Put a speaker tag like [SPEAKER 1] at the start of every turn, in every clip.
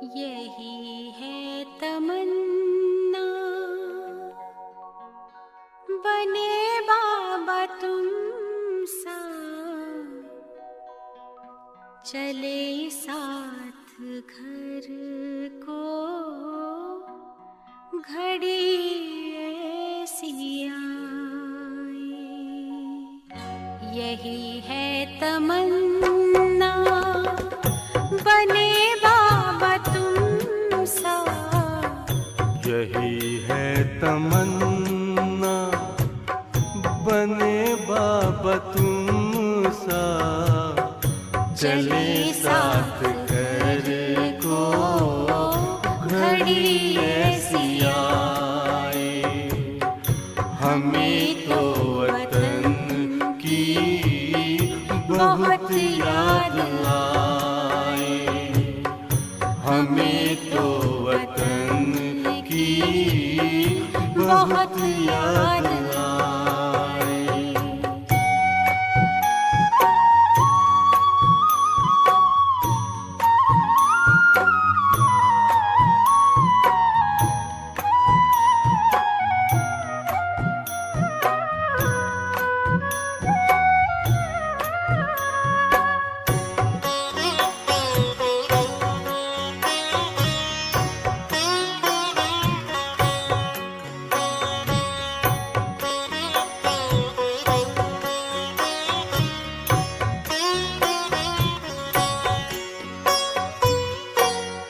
[SPEAKER 1] यही है तमन्ना, बने बाबा तुम सा, चले साथ घर को घड़ी ऐसी आए। यही है तमन्ना, बने बाबा तुम सा,
[SPEAKER 2] यही है तमन्ना, बने बाबा तुम सा, चले साथ घर को घड़ी ऐसी आए। हमें तो वतन की बहुत याद आए, हमें तो वतन की बहुत याद आए।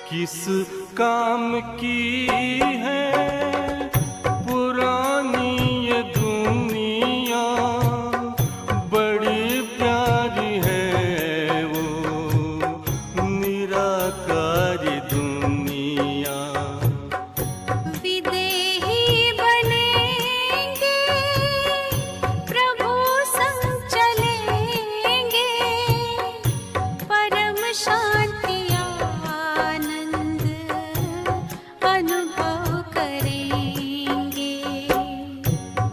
[SPEAKER 2] किस काम की है पुरानी ये दुनिया, बड़ी प्यारी है वो निराकारी दुनिया।
[SPEAKER 1] विदेही बनेंगे प्रभु संग चलेंगे, परम शांति अनुभव करेंगे।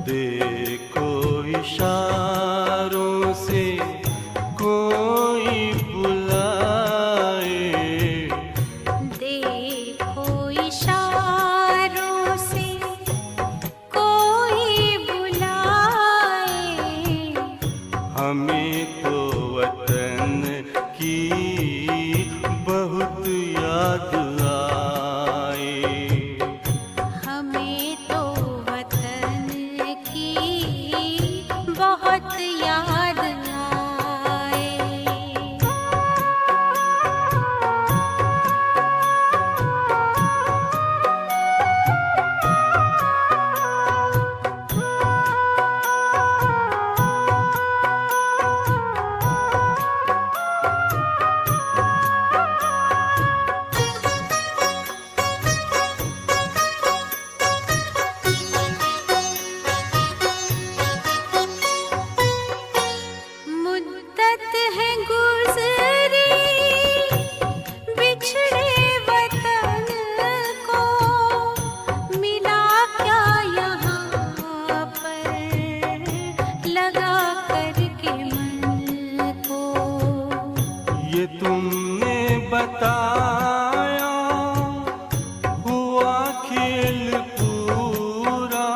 [SPEAKER 2] देखो इशारों से कोई बुलाए,
[SPEAKER 1] देखो इशारों से कोई बुलाए।
[SPEAKER 2] हमें तो वतन की बहुत याद आए,
[SPEAKER 1] हमें तो वतन की बहुत याद आए। मुद्दत है गुज़री बिछड़े वतन को, मिला क्या यहाँ पर लगा करके मन को।
[SPEAKER 2] ये तुमने बताया हुआ खेल पूरा,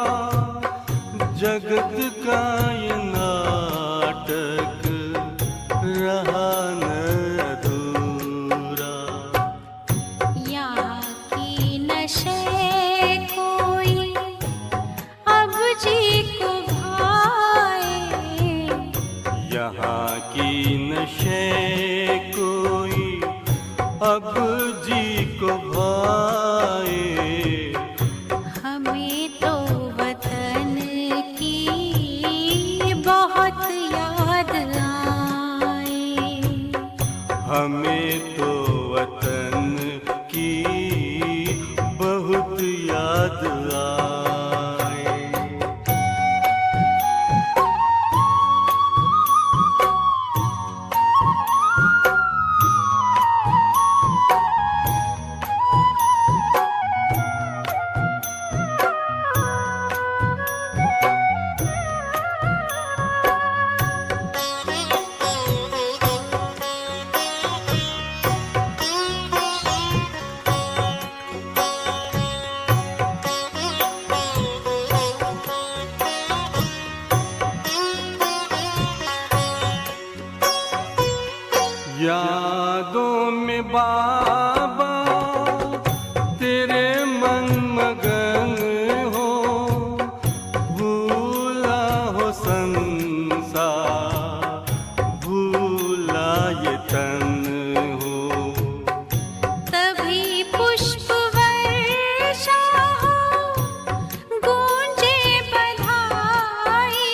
[SPEAKER 2] जगत का ये नाटक रहा न अधूरा।
[SPEAKER 1] यहाँ की नशे कोई अब जी को भाए,
[SPEAKER 2] यहाँ की नशे कोई अब जी को भाए।
[SPEAKER 1] हमें तो वतन की बहुत याद आए,
[SPEAKER 2] हमें तो वतन की बहुत याद आए। यादों में बाबा तेरे मन मगन हो, भूला हो संसार, भूला ये तन हो।
[SPEAKER 1] कभी पुष्प वर्षा हो, गूंजे बधाई,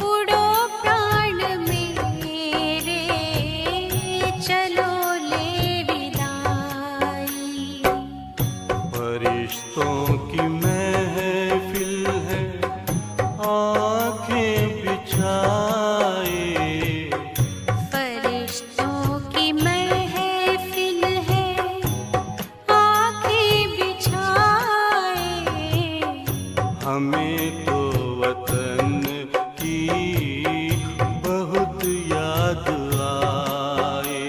[SPEAKER 1] उड़ो प्राण मेरे, चलो ले विदाई।
[SPEAKER 2] फरिश्तों की महफिल है, आंखें बिछाए,
[SPEAKER 1] फरिश्तों की महफिल है, आंखें बिछाए।
[SPEAKER 2] हमें तो वतन की बहुत याद आए।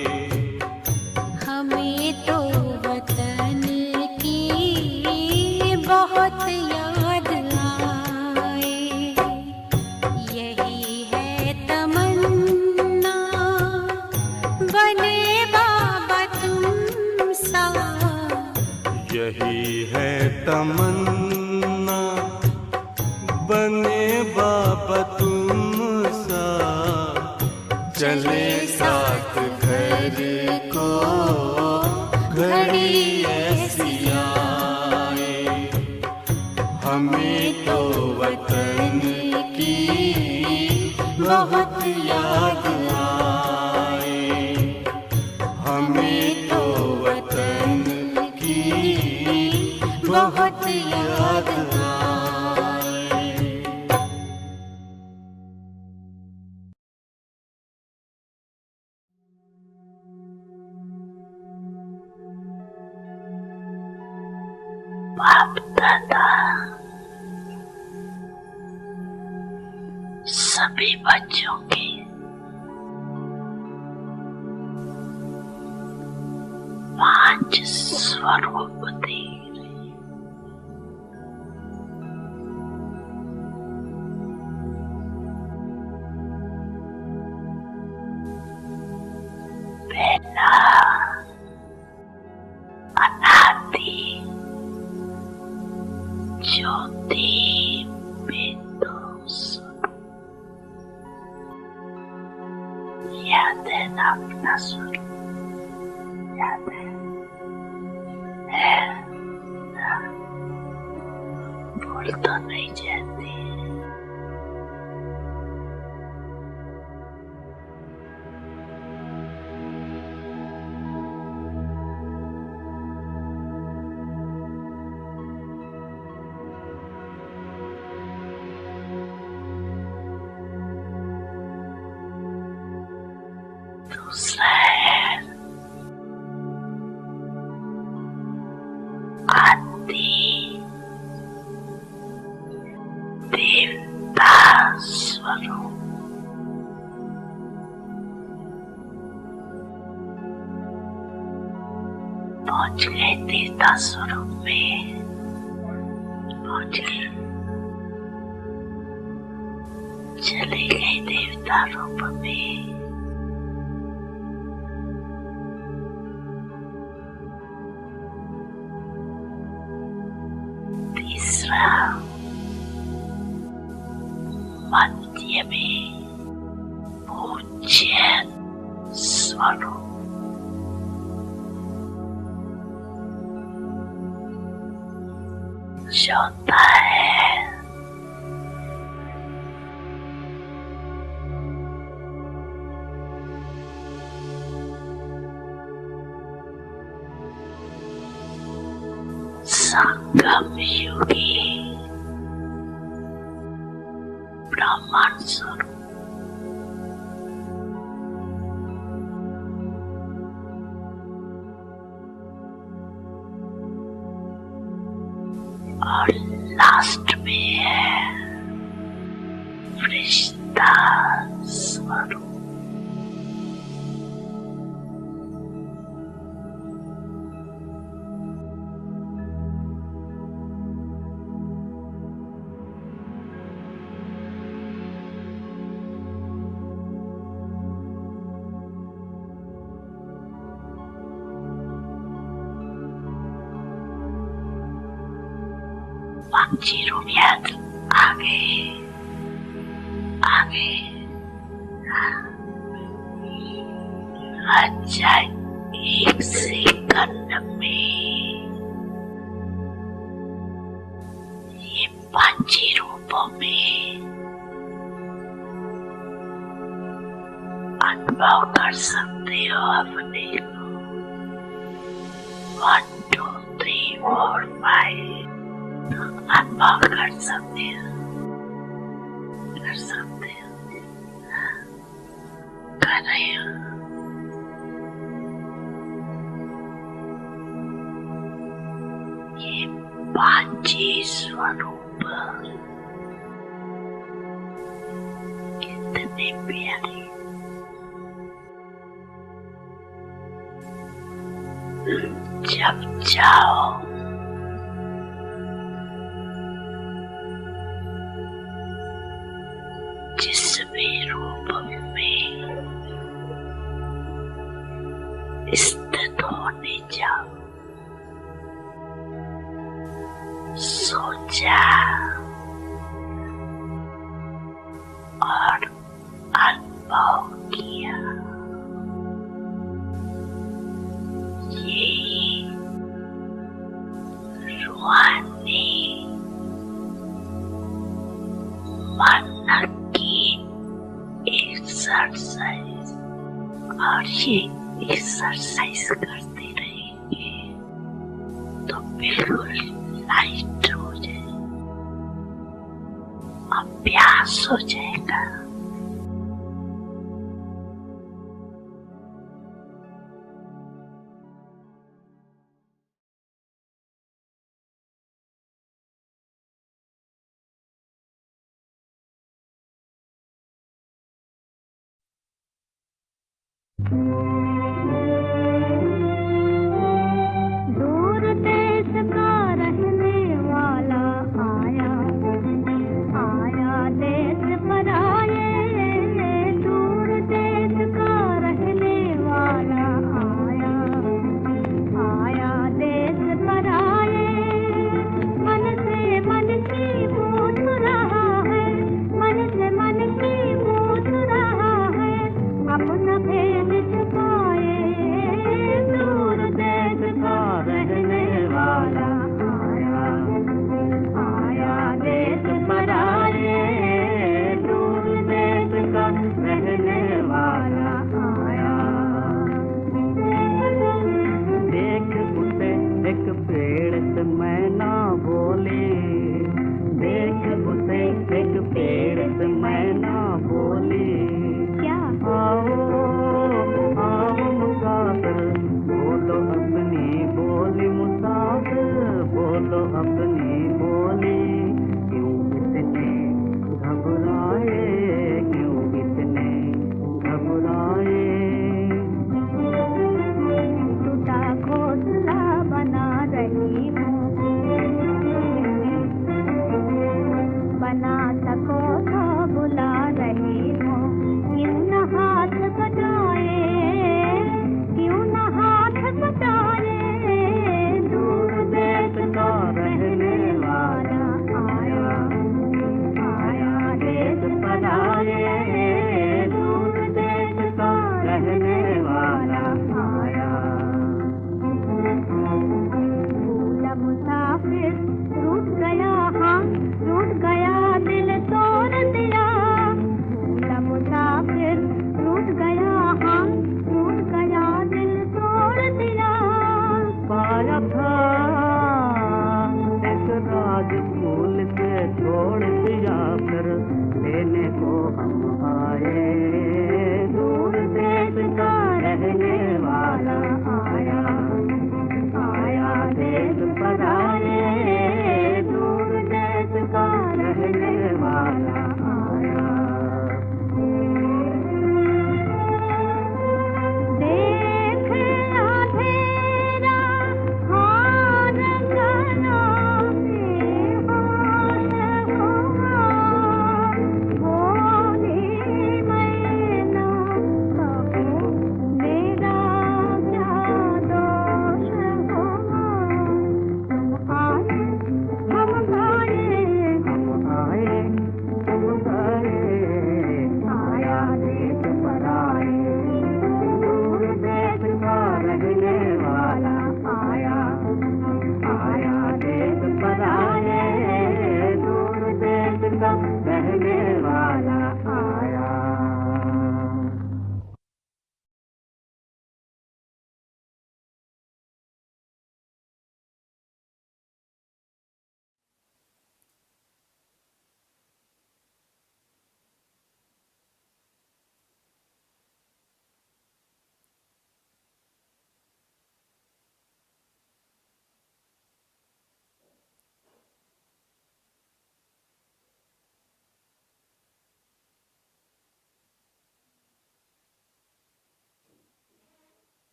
[SPEAKER 1] हमें तो वतन की बहुत याद आए। यही है तमन्ना, बने बाबा तुम सा।
[SPEAKER 2] यही है तमन्ना, बने बाबा तुम सा। चले साथ घर को घड़ी ऐसी आए, हमें तो वतन की बहुत याद आए। हमें तो वतन की बहुत याद आए।
[SPEAKER 3] बाप दादा सभी बच्चों की पांच स्वरूप दे रहे। पहला अनादि ज्योति बिंदु स्वरूप। याद है ना अपना स्वरूप? याद है ना? भूल तो नहीं जाती। दूसरा है आदि देवता स्वरूप। पहुंच गए देवता स्वरूप में, पहुंच गए। चले गए देवता रूप में। तीसरा मध्य में पूज्य स्वरूप। चौथा है संगम युगी ब्राह्मण स्वरूप। और लास्ट में है फरिश्ता स्वरूप। Panchi Rumiat आगे आगे अच्छा 1 सेकंड में ये पंची रूपों में अनुभव कर सकते हो अपने को 1 2 3 4 5 अनुभव कर सकते हो कर रहे हो ये पांची स्वरूप कितने प्यारे जब जाओ जिस भी रूप में स्थित होने जाओ सोचा और अनुभव किया ये रूहानी मन की एक्सरसाइज और ये एक्सरसाइज करते रहेंगे तो बिल्कुल लाइट हो जाए अभ्यास हो जाएगा
[SPEAKER 1] दूर देश का रहने वाला आया आया देश पर आए दूर देश का रहने वाला आया आया देश पर आए मन से मन की पूछ रहा है मन से मन की पूछ रहा है अपना भेद छुपा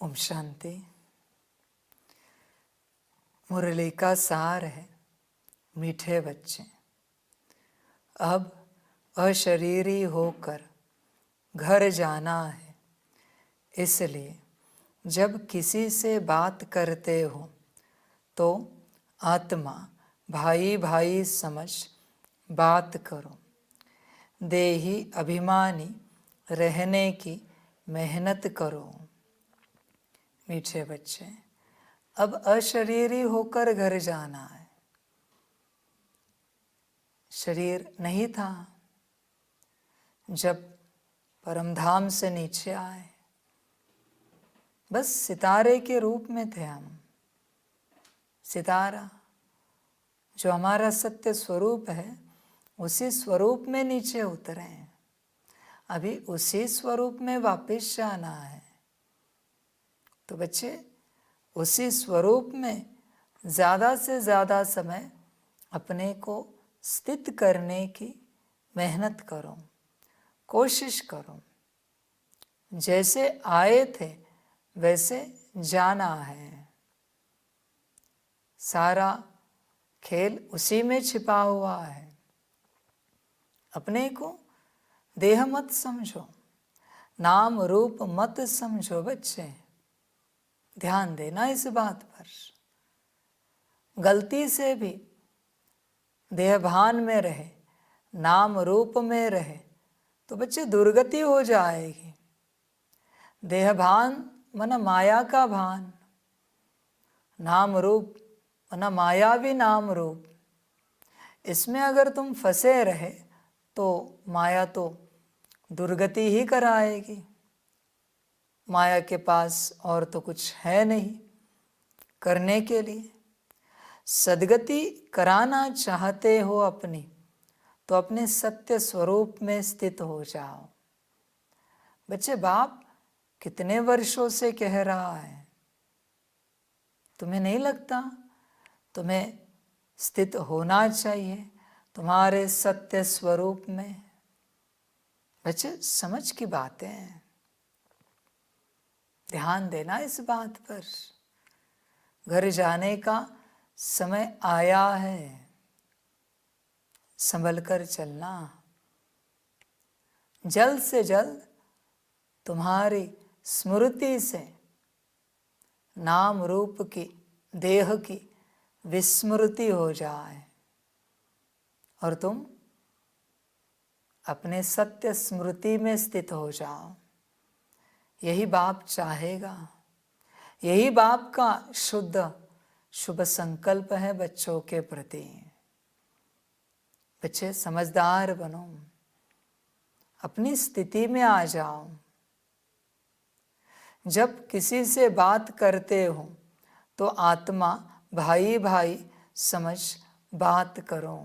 [SPEAKER 4] ओम शांति। मुरली का सार है, मीठे बच्चे, अब अशरीरी होकर घर जाना है। इसलिए जब किसी से बात करते हो तो आत्मा भाई भाई समझ बात करो। देही अभिमानी रहने की मेहनत करो। मीठे बच्चे, अब अशरीरी होकर घर जाना है। शरीर नहीं था जब परमधाम से नीचे आए, बस सितारे के रूप में थे हम। सितारा जो हमारा सत्य स्वरूप है, उसी स्वरूप में नीचे उतरे हैं। अभी उसी स्वरूप में वापस जाना है। तो बच्चे, उसी स्वरूप में ज़्यादा से ज़्यादा समय अपने को स्थित करने की मेहनत करो, कोशिश करो। जैसे आए थे वैसे जाना है। सारा खेल उसी में छिपा हुआ है। अपने को देह मत समझो, नाम रूप मत समझो बच्चे। ध्यान देना इस बात पर। गलती से भी देहभान में रहे, नाम रूप में रहे तो बच्चे दुर्गति हो जाएगी। देहभान मन माया का भान, नाम रूप मन मायावी नाम रूप। इसमें अगर तुम फंसे रहे तो माया तो दुर्गति ही कराएगी। माया के पास और तो कुछ है नहीं करने के लिए। सद्गति कराना चाहते हो अपनी, तो अपने सत्य स्वरूप में स्थित हो जाओ। बच्चे, बाप कितने वर्षों से कह रहा है, तुम्हें नहीं लगता तुम्हें स्थित होना चाहिए तुम्हारे सत्य स्वरूप में? बच्चे, समझ की बातें हैं, ध्यान देना इस बात पर। घर जाने का समय आया है, संभल कर चलना। जल्द से जल्द तुम्हारी स्मृति से नाम रूप की, देह की विस्मृति हो जाए और तुम अपने सत्य स्मृति में स्थित हो जाओ। यही बाप चाहेगा, यही बाप का शुद्ध शुभ संकल्प है बच्चों के प्रति। बच्चे, समझदार बनो, अपनी स्थिति में आ जाओ। जब किसी से बात करते हो तो आत्मा भाई भाई समझ बात करो।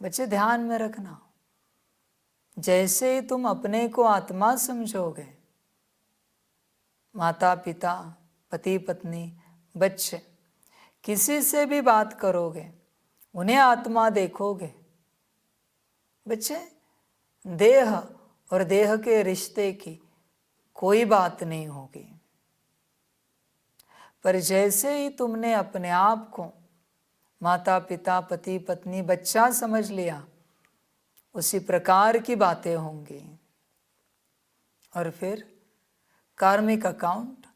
[SPEAKER 4] बच्चे, ध्यान में रखना, जैसे ही तुम अपने को आत्मा समझोगे, माता पिता, पति पत्नी, बच्चे, किसी से भी बात करोगे, उन्हें आत्मा देखोगे। बच्चे, देह और देह के रिश्ते की कोई बात नहीं होगी। पर जैसे ही तुमने अपने आप को माता पिता, पति पत्नी, बच्चा समझ लिया, उसी प्रकार की बातें होंगी। और फिर कार्मिक अकाउंट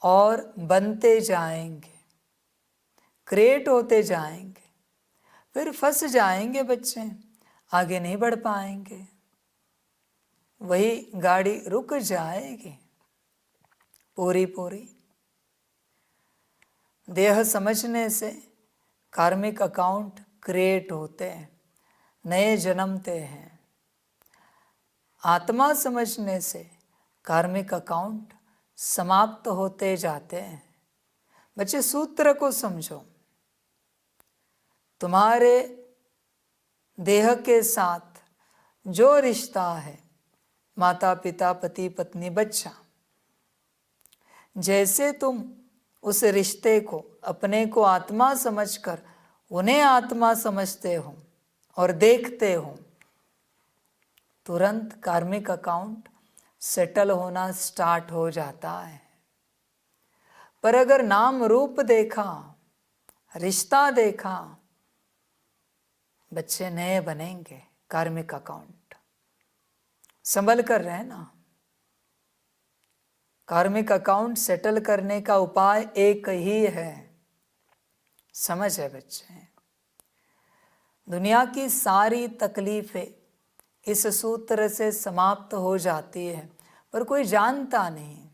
[SPEAKER 4] और बनते जाएंगे, क्रिएट होते जाएंगे। फिर फंस जाएंगे बच्चे, आगे नहीं बढ़ पाएंगे, वही गाड़ी रुक जाएगी पूरी पूरी। देह समझने से कार्मिक अकाउंट क्रिएट होते हैं, नए जन्मते हैं। आत्मा समझने से कार्मिक अकाउंट समाप्त होते जाते हैं। बच्चे, सूत्र को समझो। तुम्हारे देह के साथ जो रिश्ता है, माता पिता, पति पत्नी, बच्चा, जैसे तुम उस रिश्ते को, अपने को आत्मा समझकर उन्हें आत्मा समझते हो और देखते हो, तुरंत कार्मिक अकाउंट सेटल होना स्टार्ट हो जाता है। पर अगर नाम रूप देखा, रिश्ता देखा, बच्चे नए बनेंगे। कार्मिक अकाउंट संभल कर रहना। कार्मिक अकाउंट सेटल करने का उपाय एक ही है, समझ है बच्चे। दुनिया की सारी तकलीफें इस सूत्र से समाप्त हो जाती है, पर कोई जानता नहीं,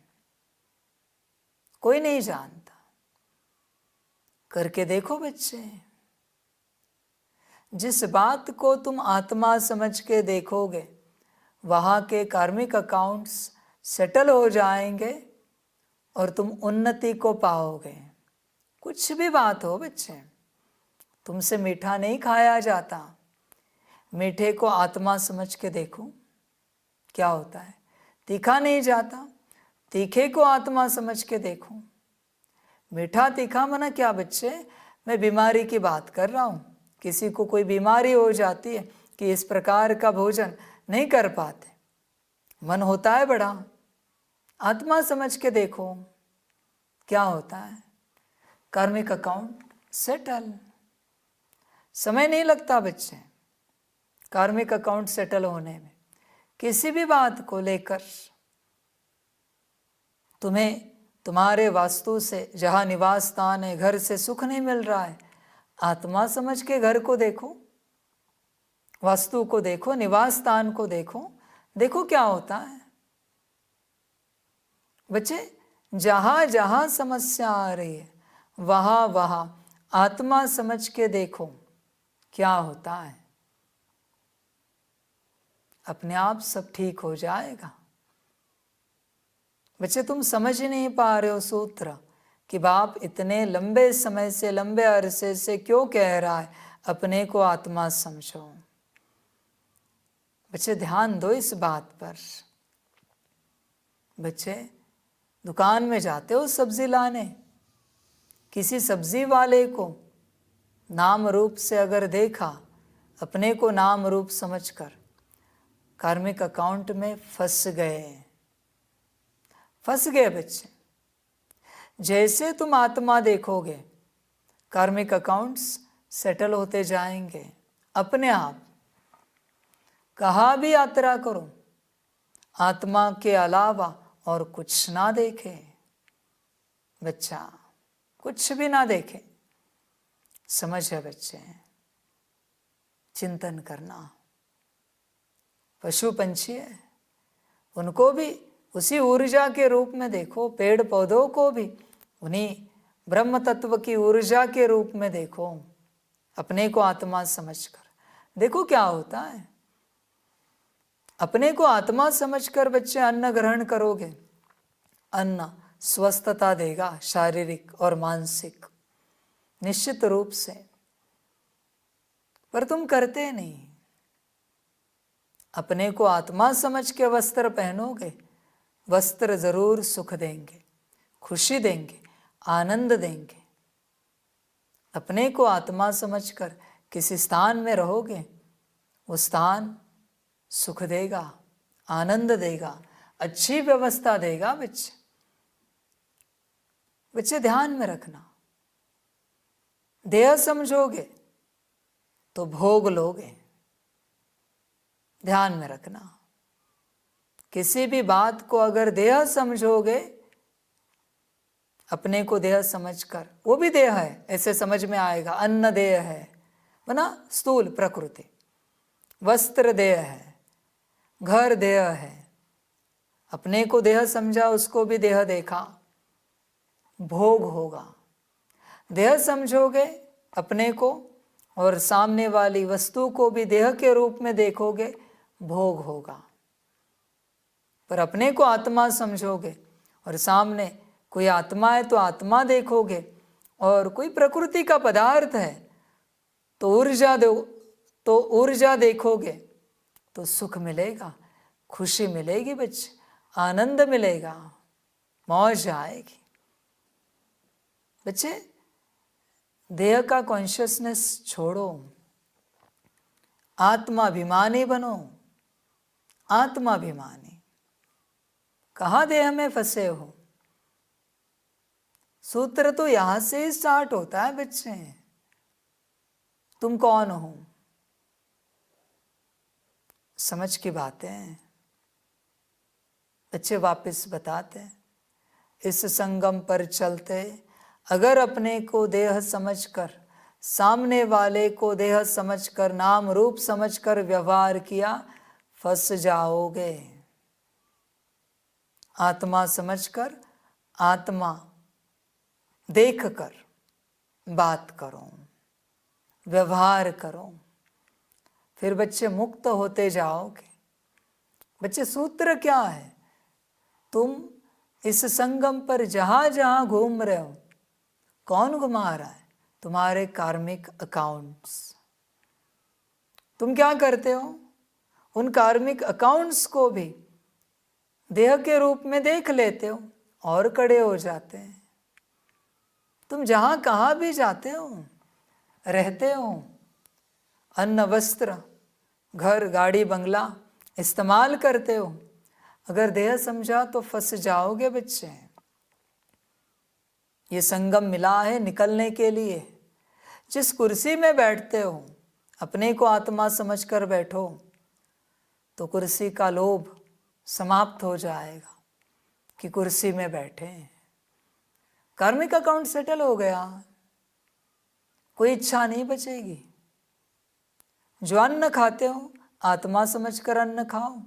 [SPEAKER 4] कोई नहीं जानता। करके देखो बच्चे। जिस बात को तुम आत्मा समझ के देखोगे, वहाँ के कार्मिक अकाउंट्स सेटल हो जाएंगे और तुम उन्नति को पाओगे। कुछ भी बात हो बच्चे, तुमसे मीठा नहीं खाया जाता। मीठे को आत्मा समझ के देखो क्या होता है। तीखा नहीं जाता, तीखे को आत्मा समझ के देखो। मीठा तीखा मना क्या बच्चे, मैं बीमारी की बात कर रहा हूँ। किसी को कोई बीमारी हो जाती है कि इस प्रकार का भोजन नहीं कर पाते, मन होता है बड़ा। आत्मा समझ के देखो क्या होता है। कार्मिक अकाउंट सेटल। समय नहीं लगता बच्चे कार्मिक अकाउंट सेटल होने में। किसी भी बात को लेकर तुम्हें तुम्हारे वास्तु से, जहाँ निवास स्थान है, घर से सुख नहीं मिल रहा है, आत्मा समझ के घर को देखो, वास्तु को देखो, निवास स्थान को देखो, देखो क्या होता है बच्चे। जहाँ जहाँ समस्या आ रही है, वहाँ वहाँ आत्मा समझ के देखो क्या होता है। अपने आप सब ठीक हो जाएगा बच्चे। तुम समझ ही नहीं पा रहे हो सूत्र कि बाप इतने लंबे समय से, लंबे अरसे से क्यों कह रहा है अपने को आत्मा समझो। बच्चे ध्यान दो इस बात पर। बच्चे दुकान में जाते हो सब्जी लाने, किसी सब्जी वाले को नाम रूप से अगर देखा, अपने को नाम रूप समझकर कार्मिक अकाउंट में फंस गए बच्चे। जैसे तुम आत्मा देखोगे, कार्मिक अकाउंट्स सेटल होते जाएंगे अपने आप। कहाँ भी यात्रा करो, आत्मा के अलावा और कुछ ना देखे बच्चा, कुछ भी ना देखे। समझ है बच्चे। चिंतन करना। पशु पंछी है, उनको भी उसी ऊर्जा के रूप में देखो। पेड़ पौधों को भी उन्हीं ब्रह्म तत्व की ऊर्जा के रूप में देखो। अपने को आत्मा समझकर देखो क्या होता है। अपने को आत्मा समझकर बच्चे अन्न ग्रहण करोगे, अन्न स्वस्थता देगा, शारीरिक और मानसिक, निश्चित रूप से। पर तुम करते नहीं। अपने को आत्मा समझ के वस्त्र पहनोगे, वस्त्र जरूर सुख देंगे, खुशी देंगे, आनंद देंगे। अपने को आत्मा समझकर किसी स्थान में रहोगे, वो स्थान सुख देगा, आनंद देगा, अच्छी व्यवस्था देगा बच्चे। बच्चे ध्यान में रखना। देह समझोगे तो भोग लोगे। ध्यान में रखना। किसी भी बात को अगर देह समझोगे, अपने को देह समझकर, वो भी देह है ऐसे समझ में आएगा। अन्न देह है बना, स्थूल प्रकृति। वस्त्र देह है, घर देह है। अपने को देह समझा, उसको भी देह देखा, भोग होगा। देह समझोगे अपने को और सामने वाली वस्तु को भी देह के रूप में देखोगे, भोग होगा। पर अपने को आत्मा समझोगे और सामने कोई आत्मा है तो आत्मा देखोगे, और कोई प्रकृति का पदार्थ है तो ऊर्जा देखोगे तो सुख मिलेगा, खुशी मिलेगी बच्चे, आनंद मिलेगा, मौज आएगी बच्चे। देह का कॉन्शियसनेस छोड़ो, आत्माभिमानी बनो। आत्माभिमानी कहाँ देह में फंसे हो? सूत्र तो यहां से ही स्टार्ट होता है बच्चे। तुम कौन हो? समझ की बातें बच्चे वापस बताते हैं। इस संगम पर चलते अगर अपने को देह समझकर, सामने वाले को देह समझकर, नाम रूप समझकर व्यवहार किया, फंस जाओगे। आत्मा समझकर, आत्मा देखकर बात करो, व्यवहार करो, फिर बच्चे मुक्त होते जाओगे। बच्चे सूत्र क्या है? तुम इस संगम पर जहां जहां घूम रहे हो, कौन घुमा रहा है? तुम्हारे कार्मिक अकाउंट्स। तुम क्या करते हो? उन कार्मिक अकाउंट्स को भी देह के रूप में देख लेते हो और कड़े हो जाते हैं। तुम जहां कहाँ भी जाते हो, रहते हो, अन्न वस्त्र, घर, गाड़ी, बंगला इस्तेमाल करते हो, अगर देह समझा तो फंस जाओगे बच्चे। ये संगम मिला है निकलने के लिए। जिस कुर्सी में बैठते हो, अपने को आत्मा समझकर बैठो तो कुर्सी का लोभ समाप्त हो जाएगा कि कुर्सी में बैठे। कार्मिक अकाउंट सेटल हो गया, कोई इच्छा नहीं बचेगी। जो अन्न खाते हो, आत्मा समझकर अन्न खाओ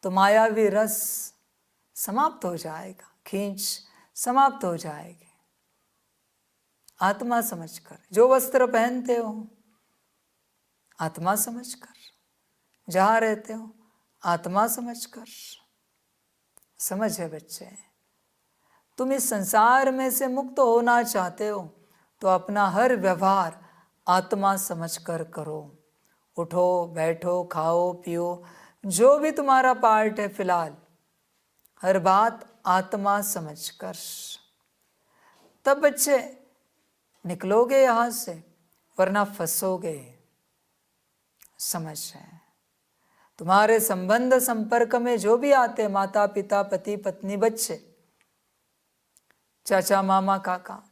[SPEAKER 4] तो मायावी रस समाप्त हो जाएगा, खींच समाप्त हो जाएगी। आत्मा समझकर जो वस्त्र पहनते हो, आत्मा समझकर, जहाँ रहते हो, आत्मा समझकर। समझ है बच्चे? तुम इस संसार में से मुक्त होना चाहते हो तो अपना हर व्यवहार आत्मा समझकर करो। उठो, बैठो, खाओ, पियो, जो भी तुम्हारा पार्ट है फिलहाल, हर बात आत्मा समझकर। तब बच्चे निकलोगे यहाँ से, वरना फंसोगे। समझ है? तुम्हारे संबंध संपर्क में जो भी आते, माता पिता, पति पत्नी, बच्चे, चाचा मामा काका,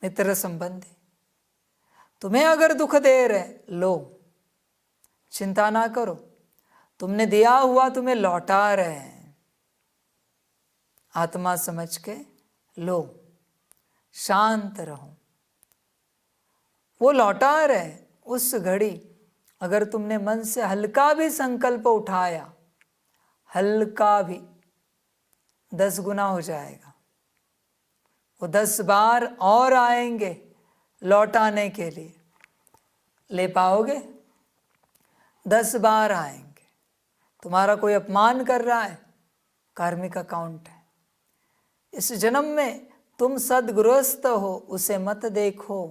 [SPEAKER 4] मित्र संबंधी, तुम्हें अगर दुख दे रहे, लो, चिंता ना करो, तुमने दिया हुआ तुम्हें लौटा रहे हैं। आत्मा समझ के लो, शांत रहो। वो लौटा रहे, उस घड़ी अगर तुमने मन से हल्का भी संकल्प उठाया, हल्का भी, 10 गुना हो जाएगा। वो 10 बार और आएंगे लौटाने के लिए। ले पाओगे? 10 बार आएंगे। तुम्हारा कोई अपमान कर रहा है, कार्मिक अकाउंट है। इस जन्म में तुम सद्गृहस्थ हो, उसे मत देखो।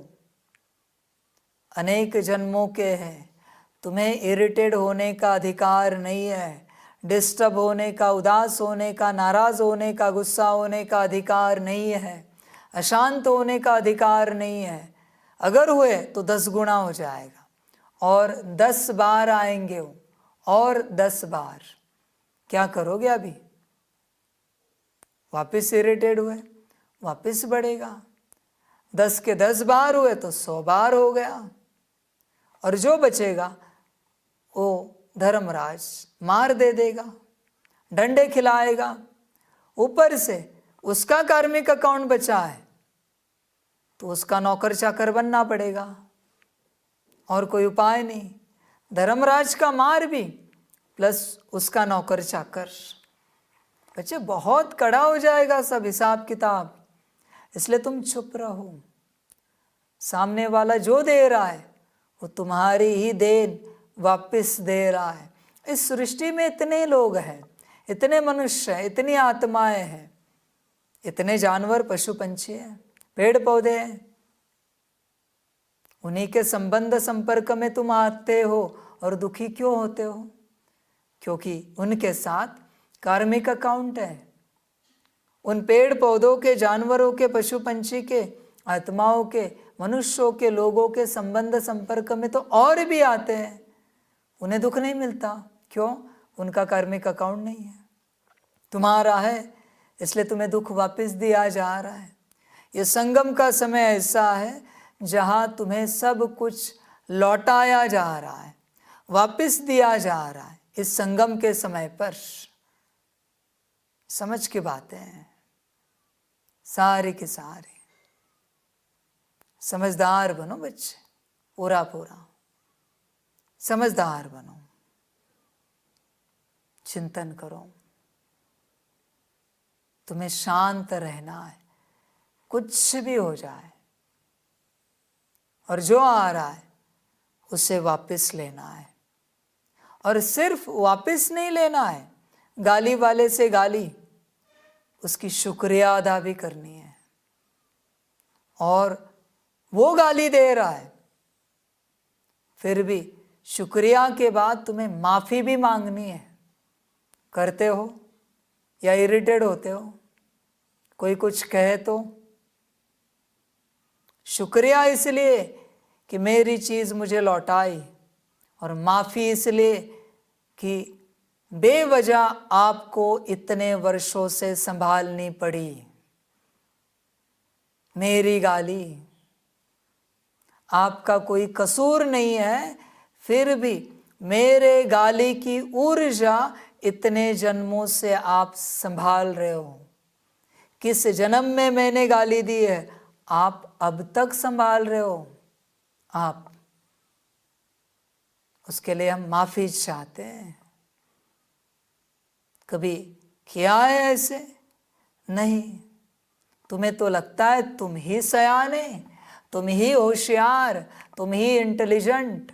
[SPEAKER 4] अनेक जन्मों के हैं, तुम्हें इरिटेट होने का अधिकार नहीं है, डिस्टर्ब होने का, उदास होने का, नाराज होने का, गुस्सा होने का अधिकार नहीं है, अशांत होने का अधिकार नहीं है। अगर हुए तो 10 गुना हो जाएगा और 10 बार आएंगे वो, और 10 बार। क्या करोगे? अभी वापस इरिटेट हुए, वापस बढ़ेगा। 10 के 10 बार हुए तो 100 बार हो गया, और जो बचेगा वो धर्मराज मार दे देगा, डंडे खिलाएगा। ऊपर से उसका कार्मिक अकाउंट बचा है तो उसका नौकर चाकर बनना पड़ेगा, और कोई उपाय नहीं। धर्मराज का मार भी प्लस उसका नौकर चाकर। बच्चे बहुत कड़ा हो जाएगा सब हिसाब किताब, इसलिए तुम चुप रहो। सामने वाला जो दे रहा है वो तुम्हारी ही देन वापस दे रहा है। इस सृष्टि में इतने लोग हैं, इतने मनुष्य हैं, इतनी आत्माएं हैं, इतने जानवर, पशु पंछी हैं, पेड़ पौधे हैं। उन्हीं के संबंध संपर्क में तुम आते हो और दुखी क्यों होते हो? क्योंकि उनके साथ कार्मिक अकाउंट है। उन पेड़ पौधों के, जानवरों के, पशु पंछी के, आत्माओं के, मनुष्यों के, लोगों के संबंध संपर्क में तो और भी आते हैं, उन्हें दुख नहीं मिलता। क्यों? उनका कार्मिक अकाउंट नहीं है। तुम्हारा है, इसलिए तुम्हें दुख वापस दिया जा रहा है। ये संगम का समय ऐसा है जहाँ तुम्हें सब कुछ लौटाया जा रहा है, वापस दिया जा रहा है इस संगम के समय पर। समझ की बातें हैं सारे के सारे। समझदार बनो बच्चे, पूरा पूरा समझदार बनो, चिंतन करो। तुम्हें शांत रहना है, कुछ भी हो जाए, और जो आ रहा है उसे वापस लेना है। और सिर्फ वापस नहीं लेना है, गाली वाले से गाली, उसकी शुक्रिया अदा भी करनी है। और वो गाली दे रहा है, फिर भी शुक्रिया के बाद तुम्हें माफ़ी भी मांगनी है। करते हो या इरिटेट होते हो? कोई कुछ कहे तो शुक्रिया इसलिए कि मेरी चीज़ मुझे लौटाई, और माफ़ी इसलिए कि बेवजह आपको इतने वर्षों से संभालनी पड़ी। मेरी गाली, आपका कोई कसूर नहीं है, फिर भी मेरे गाली की ऊर्जा इतने जन्मों से आप संभाल रहे हो। किस जन्म में मैंने गाली दी है, आप अब तक संभाल रहे हो। आप, उसके लिए हम माफ़ी चाहते हैं। कभी किया है ऐसे? नहीं। तुम्हें तो लगता है तुम ही सयाने, तुम ही होशियार, तुम ही इंटेलिजेंट।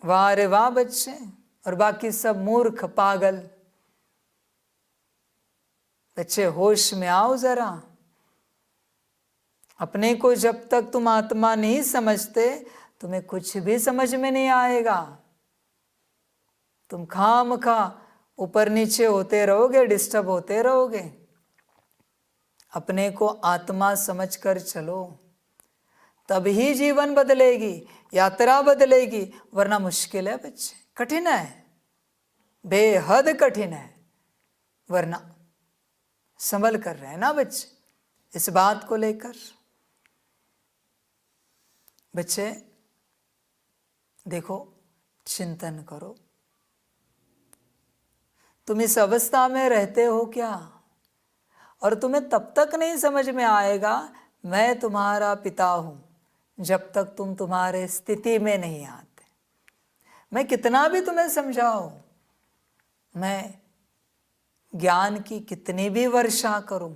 [SPEAKER 4] वाह रे वाह बच्चे, और बाकी सब मूर्ख पागल। बच्चे होश में आओ जरा। अपने को जब तक तुम आत्मा नहीं समझते, तुम्हें कुछ भी समझ में नहीं आएगा। तुम खामखा ऊपर नीचे होते रहोगे, डिस्टर्ब होते रहोगे। अपने को आत्मा समझकर चलो, तभी जीवन बदलेगी, यात्रा बदलेगी। वरना मुश्किल है बच्चे, कठिन है, बेहद कठिन है। वरना संभल कर रहे हैं ना बच्चे इस बात को लेकर। बच्चे देखो, चिंतन करो, तुम इस अवस्था में रहते हो क्या? और तुम्हें तब तक नहीं समझ में आएगा मैं तुम्हारा पिता हूं, जब तक तुम तुम्हारे स्थिति में नहीं आते। मैं कितना भी तुम्हें समझाऊं, मैं ज्ञान की कितनी भी वर्षा करूं,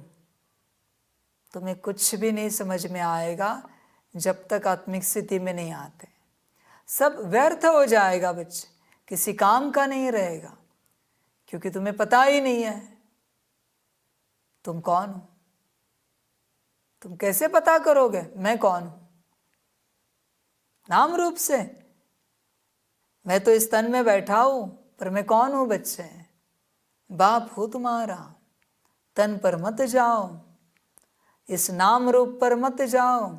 [SPEAKER 4] तुम्हें कुछ भी नहीं समझ में आएगा जब तक आत्मिक स्थिति में नहीं आते। सब व्यर्थ हो जाएगा बच्चे, किसी काम का नहीं रहेगा, क्योंकि तुम्हें पता ही नहीं है तुम कौन हो। तुम कैसे पता करोगे मैं कौन हूं? नाम रूप से। मैं तो इस तन में बैठा हूं, पर मैं कौन हूं बच्चे? बाप हूं तुम्हारा। तन पर मत जाओ, इस नाम रूप पर मत जाओ।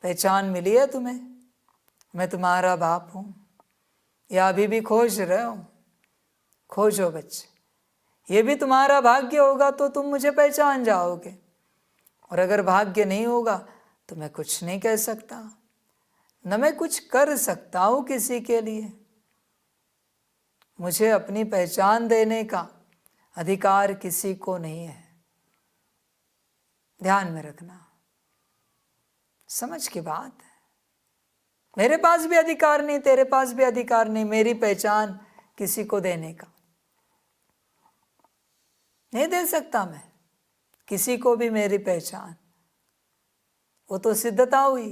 [SPEAKER 4] पहचान मिली है तुम्हें, मैं तुम्हारा बाप हूं, या अभी भी खोज रहे हो? खोजो बच्चे, ये भी तुम्हारा भाग्य होगा तो तुम मुझे पहचान जाओगे। और अगर भाग्य नहीं होगा तो मैं कुछ नहीं कह सकता, न मैं कुछ कर सकता हूं किसी के लिए। मुझे अपनी पहचान देने का अधिकार किसी को नहीं है। ध्यान में रखना, समझ की बात है। मेरे पास भी अधिकार नहीं, तेरे पास भी अधिकार नहीं मेरी पहचान किसी को देने का। नहीं दे सकता मैं किसी को भी मेरी पहचान। वो तो सिद्धता हुई,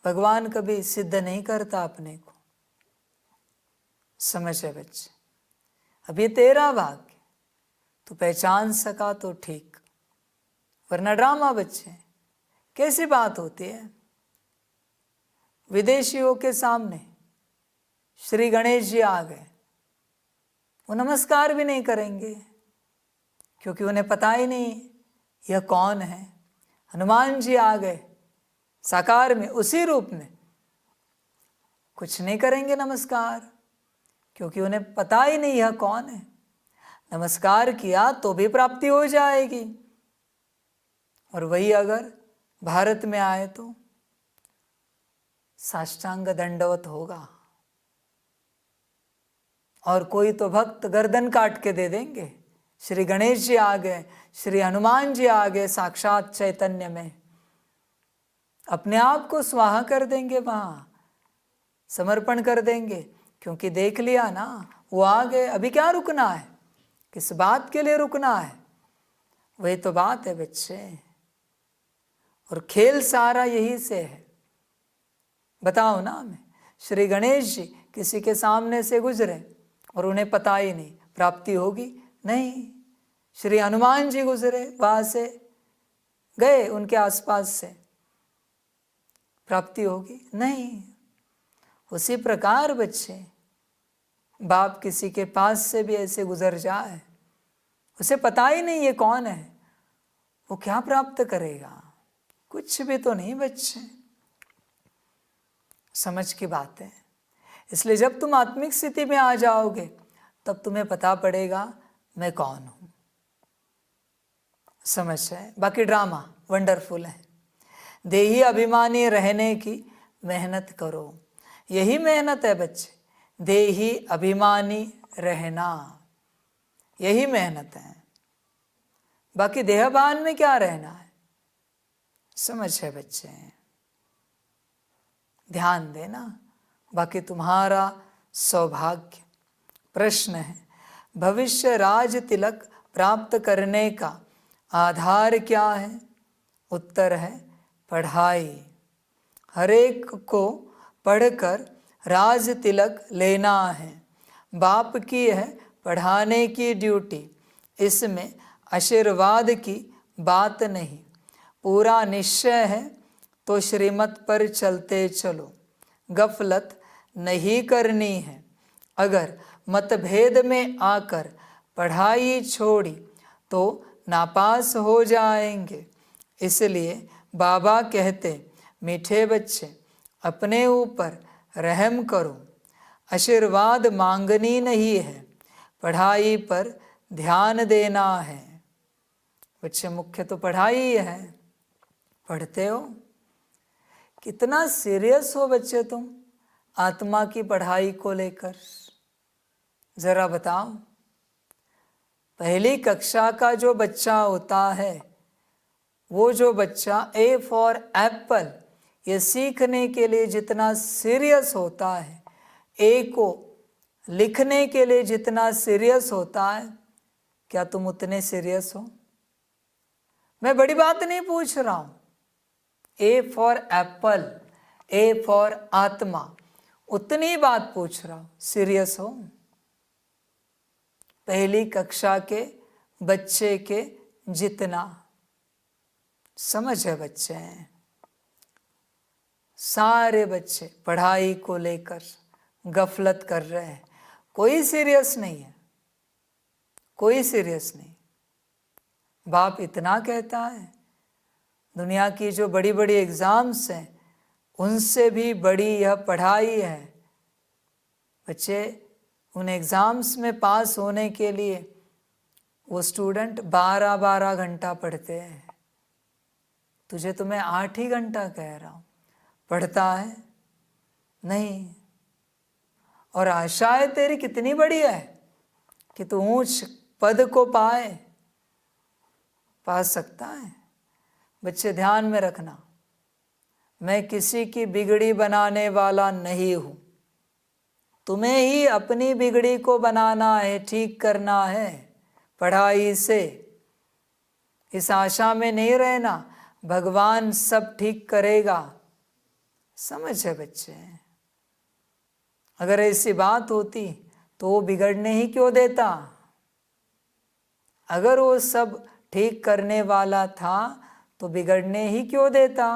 [SPEAKER 4] भगवान कभी सिद्ध नहीं करता अपने को। समझे बच्चे, अब ये तेरा भाग्य, तू पहचान सका तो ठीक, वरना ड्रामा बच्चे। कैसी बात होती है, विदेशियों के सामने श्री गणेश जी आ गए, वो नमस्कार भी नहीं करेंगे, क्योंकि उन्हें पता ही नहीं यह कौन है। हनुमान जी आ गए साकार में, उसी रूप में, कुछ नहीं करेंगे नमस्कार, क्योंकि उन्हें पता ही नहीं यह कौन है। नमस्कार किया तो भी प्राप्ति हो जाएगी। और वही अगर भारत में आए तो साष्टांग दंडवत होगा। और कोई तो भक्त गर्दन काट के दे देंगे। श्री गणेश जी आ गए, श्री हनुमान जी आ गए साक्षात चैतन्य में, अपने आप को स्वाहा कर देंगे, वहां समर्पण कर देंगे। क्योंकि देख लिया ना, वो आ गए, अभी क्या रुकना है, किस बात के लिए रुकना है। वही तो बात है बच्चे। और खेल सारा यही से है। बताओ ना, हमें श्री गणेश जी किसी के सामने से गुजरे और उन्हें पता ही नहीं, प्राप्ति होगी? नहीं। श्री हनुमान जी गुजरे, वहां से गए, उनके आसपास से, प्राप्ति होगी? नहीं। उसी प्रकार बच्चे, बाप किसी के पास से भी ऐसे गुजर जाए, उसे पता ही नहीं ये कौन है, वो क्या प्राप्त करेगा? कुछ भी तो नहीं बच्चे। समझ की बात है। इसलिए जब तुम आत्मिक स्थिति में आ जाओगे तब तुम्हें पता पड़ेगा मैं कौन हूं। समझ है? बाकी ड्रामा वंडरफुल है। देही अभिमानी रहने की मेहनत करो, यही मेहनत है बच्चे। देही अभिमानी रहना, यही मेहनत है। बाकी देहभान में क्या रहना है? समझ है बच्चे? ध्यान देना। बाकी तुम्हारा सौभाग्य। प्रश्न है, भविष्य राज तिलक प्राप्त करने का आधार क्या है? उत्तर है पढ़ाई। हर एक को पढ़कर राज तिलक लेना है। बाप की है पढ़ाने की ड्यूटी, इसमें आशीर्वाद की बात नहीं। पूरा निश्चय है तो श्रीमत पर चलते चलो, गफलत नहीं करनी है। अगर मतभेद में आकर पढ़ाई छोड़ी तो नापास हो जाएंगे। इसलिए बाबा कहते, मीठे बच्चे अपने ऊपर रहम करो, आशीर्वाद मांगनी नहीं है, पढ़ाई पर ध्यान देना है। बच्चे मुख्य तो पढ़ाई है। पढ़ते हो? कितना सीरियस हो बच्चे तुम आत्मा की पढ़ाई को लेकर, जरा बताओ। पहली कक्षा का जो बच्चा होता है, वो जो बच्चा ए फॉर एप्पल ये सीखने के लिए जितना सीरियस होता है, ए को लिखने के लिए जितना सीरियस होता है, क्या तुम उतने सीरियस हो? मैं बड़ी बात नहीं पूछ रहा हूं। A for Apple, A for आत्मा, उतनी बात पूछ रहा हूं। सीरियस हो? पहली कक्षा के बच्चे के जितना। समझ है बच्चे? सारे बच्चे पढ़ाई को लेकर गफलत कर रहे हैं। कोई सीरियस नहीं है, कोई सीरियस नहीं। बाप इतना कहता है, दुनिया की जो बड़ी बड़ी एग्जाम्स हैं उनसे भी बड़ी यह पढ़ाई है। बच्चे उन एग्ज़ाम्स में पास होने के लिए वो स्टूडेंट 12-12 घंटा पढ़ते हैं। तुझे तो मैं 8 ही घंटा कह रहा हूँ। पढ़ता है? नहीं। और आशाएं तेरी कितनी बड़ी है कि तू ऊंच पद को पा सकता है। बच्चे ध्यान में रखना, मैं किसी की बिगड़ी बनाने वाला नहीं हूँ। तुम्हें ही अपनी बिगड़ी को बनाना है, ठीक करना है पढ़ाई से। इस आशा में नहीं रहना भगवान सब ठीक करेगा। समझ है बच्चे? अगर ऐसी बात होती तो वो बिगड़ने ही क्यों देता? अगर वो सब ठीक करने वाला था तो बिगड़ने ही क्यों देता?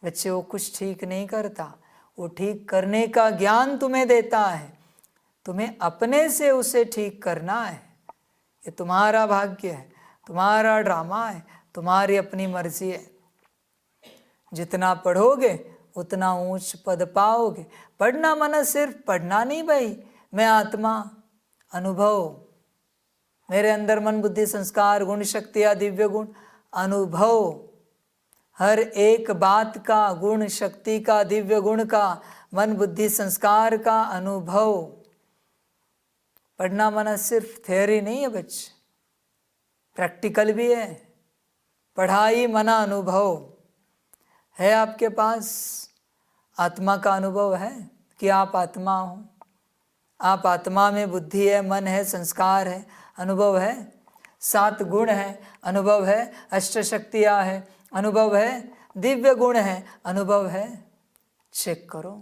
[SPEAKER 4] बच्चे वो कुछ ठीक नहीं करता, वो ठीक करने का ज्ञान तुम्हें देता है। तुम्हें अपने से उसे ठीक करना है। ये तुम्हारा भाग्य है, तुम्हारा ड्रामा है, तुम्हारी अपनी मर्जी है। जितना पढ़ोगे उतना ऊंच पद पाओगे। पढ़ना माना सिर्फ पढ़ना नहीं भाई, मैं आत्मा, अनुभव, मेरे अंदर मन बुद्धि संस्कार गुण शक्तियाँ दिव्य गुण, अनुभव, हर एक बात का, गुण शक्ति का, दिव्य गुण का, मन बुद्धि संस्कार का अनुभव। पढ़ना माना सिर्फ थ्योरी नहीं है बच्चे, प्रैक्टिकल भी है। पढ़ाई माना अनुभव है। आपके पास आत्मा का अनुभव है कि आप आत्मा हो, आप आत्मा में बुद्धि है, मन है, संस्कार है, अनुभव है। 7 गुण है, अनुभव है। अष्ट शक्तियाँ है, अनुभव है। दिव्य गुण है, अनुभव है। चेक करो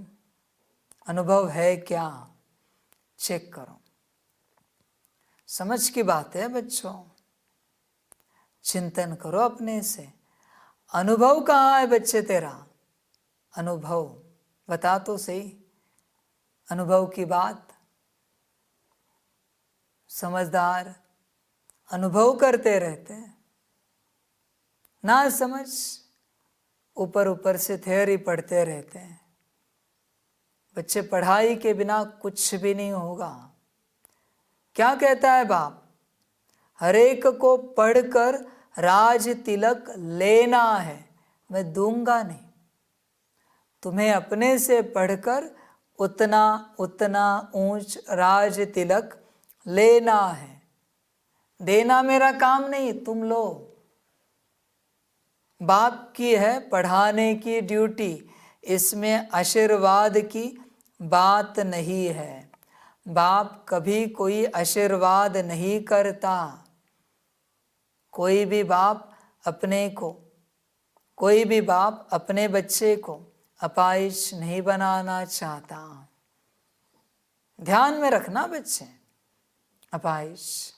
[SPEAKER 4] अनुभव है क्या, चेक करो। समझ की बात है बच्चों, चिंतन करो अपने से। अनुभव कहाँ है बच्चे तेरा? अनुभव बता तो सही, अनुभव की बात। समझदार अनुभव करते रहते हैं, ना समझ ऊपर ऊपर से थ्योरी पढ़ते रहते हैं। बच्चे पढ़ाई के बिना कुछ भी नहीं होगा। क्या कहता है बाप? हरेक को पढ़कर राज तिलक लेना है, मैं दूंगा नहीं। तुम्हें अपने से पढ़कर उतना उतना ऊंच राज तिलक लेना है। देना मेरा काम नहीं, तुम लो। बाप की है पढ़ाने की ड्यूटी, इसमें आशीर्वाद की बात नहीं है। बाप कभी कोई आशीर्वाद नहीं करता। कोई भी बाप अपने बच्चे को अपाहिज नहीं बनाना चाहता। ध्यान में रखना बच्चे, अपाहिज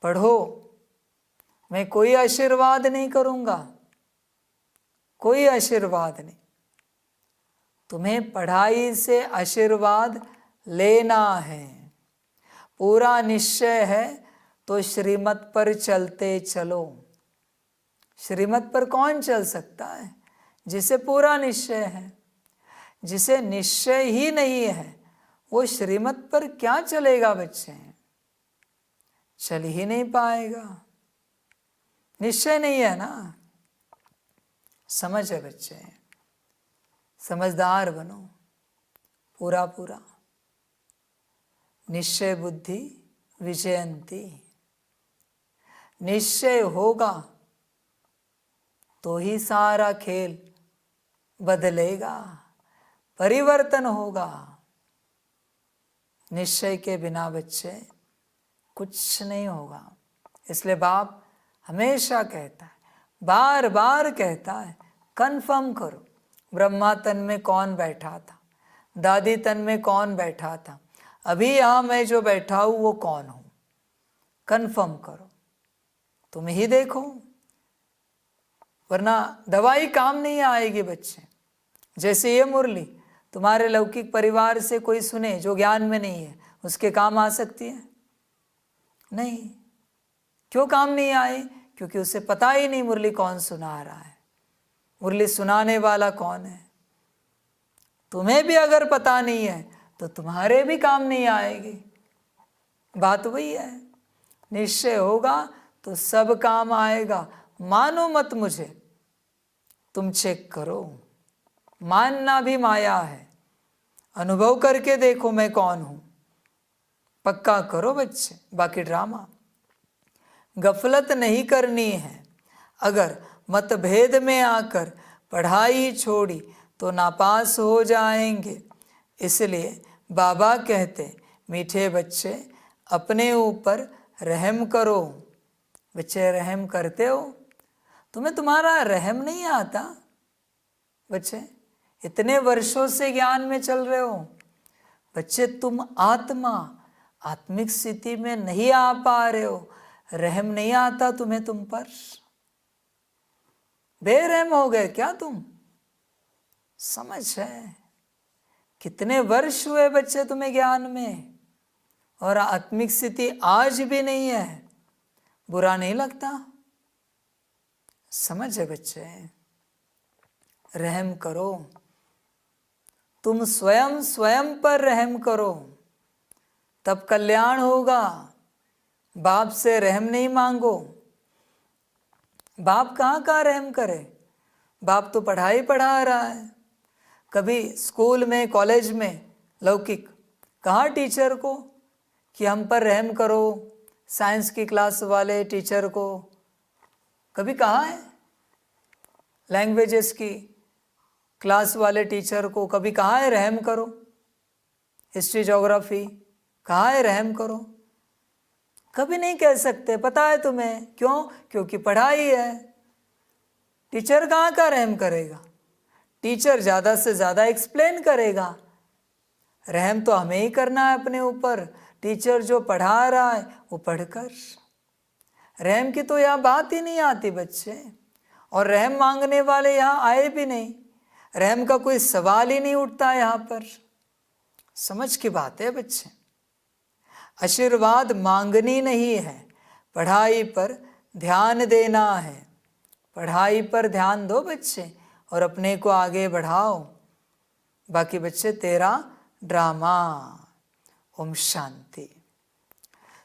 [SPEAKER 4] पढ़ो। मैं कोई आशीर्वाद नहीं करूंगा, कोई आशीर्वाद नहीं। तुम्हें पढ़ाई से आशीर्वाद लेना है। पूरा निश्चय है तो श्रीमत पर चलते चलो। श्रीमत पर कौन चल सकता है? जिसे पूरा निश्चय है। जिसे निश्चय ही नहीं है वो श्रीमत पर क्या चलेगा बच्चे? चल ही नहीं पाएगा। निश्चय नहीं है ना। समझ है बच्चे, समझदार बनो पूरा पूरा। निश्चय बुद्धि विजयंती। निश्चय होगा तो ही सारा खेल बदलेगा, परिवर्तन होगा। निश्चय के बिना बच्चे कुछ नहीं होगा। इसलिए बाप हमेशा कहता है, बार बार कहता है, कन्फर्म करो ब्रह्मा तन में कौन बैठा था, दादी तन में कौन बैठा था, अभी यहाँ मैं जो बैठा हूँ वो कौन हूँ। कन्फर्म करो, तुम ही देखो, वरना दवाई काम नहीं आएगी बच्चे। जैसे ये मुरली तुम्हारे लौकिक परिवार से कोई सुने जो ज्ञान में नहीं है, उसके काम आ सकती है? नहीं। क्यों काम नहीं आए? क्योंकि उसे पता ही नहीं मुरली कौन सुना रहा है, मुरली सुनाने वाला कौन है। तुम्हें भी अगर पता नहीं है तो तुम्हारे भी काम नहीं आएगी। बात वही है। निश्चय होगा तो सब काम आएगा। मानो मत मुझे, तुम चेक करो। मानना भी माया है। अनुभव करके देखो मैं कौन हूं। पक्का करो बच्चे, बाकी ड्रामा। गफलत नहीं करनी है। अगर मतभेद में आकर पढ़ाई छोड़ी तो नापास हो जाएंगे। इसलिए बाबा कहते, मीठे बच्चे अपने ऊपर रहम करो। बच्चे रहम करते हो? तुम्हें तुम्हारा रहम नहीं आता? बच्चे इतने वर्षों से ज्ञान में चल रहे हो। बच्चे तुम आत्मा, आत्मिक स्थिति में नहीं आ पा रहे हो। रहम नहीं आता तुम्हें तुम पर? बेरहम हो गए क्या तुम? समझ है? कितने वर्ष हुए बच्चे तुम्हें ज्ञान में, और आत्मिक स्थिति आज भी नहीं है। बुरा नहीं लगता? समझ है बच्चे? रहम करो। तुम स्वयं पर रहम करो। तब कल्याण होगा। बाप से रहम नहीं मांगो। बाप कहाँ रहम करे। बाप तो पढ़ाई पढ़ा रहा है। कभी स्कूल में कॉलेज में लौकिक कहाँ टीचर को कि हम पर रहम करो, साइंस की क्लास वाले टीचर को कभी कहा है। लैंग्वेजेस की क्लास वाले टीचर को कभी कहा है रहम करो। हिस्ट्री ज्योग्राफी कहा है रहम करो। कभी नहीं कह सकते। पता है तुम्हें क्यों? क्योंकि पढ़ाई है। टीचर कहाँ का रहम करेगा। टीचर ज़्यादा से ज़्यादा एक्सप्लेन करेगा। रहम तो हमें ही करना है अपने ऊपर। टीचर जो पढ़ा रहा है वो पढ़कर। रहम की तो यहाँ बात ही नहीं आती बच्चे। और रहम मांगने वाले यहाँ आए भी नहीं। रहम का कोई सवाल ही नहीं उठता यहाँ पर। समझ की बात है बच्चे। आशीर्वाद मांगनी नहीं है, पढ़ाई पर ध्यान देना है। पढ़ाई पर ध्यान दो बच्चे और अपने को आगे बढ़ाओ। बाकी बच्चे तेरा drama. Om Shanti.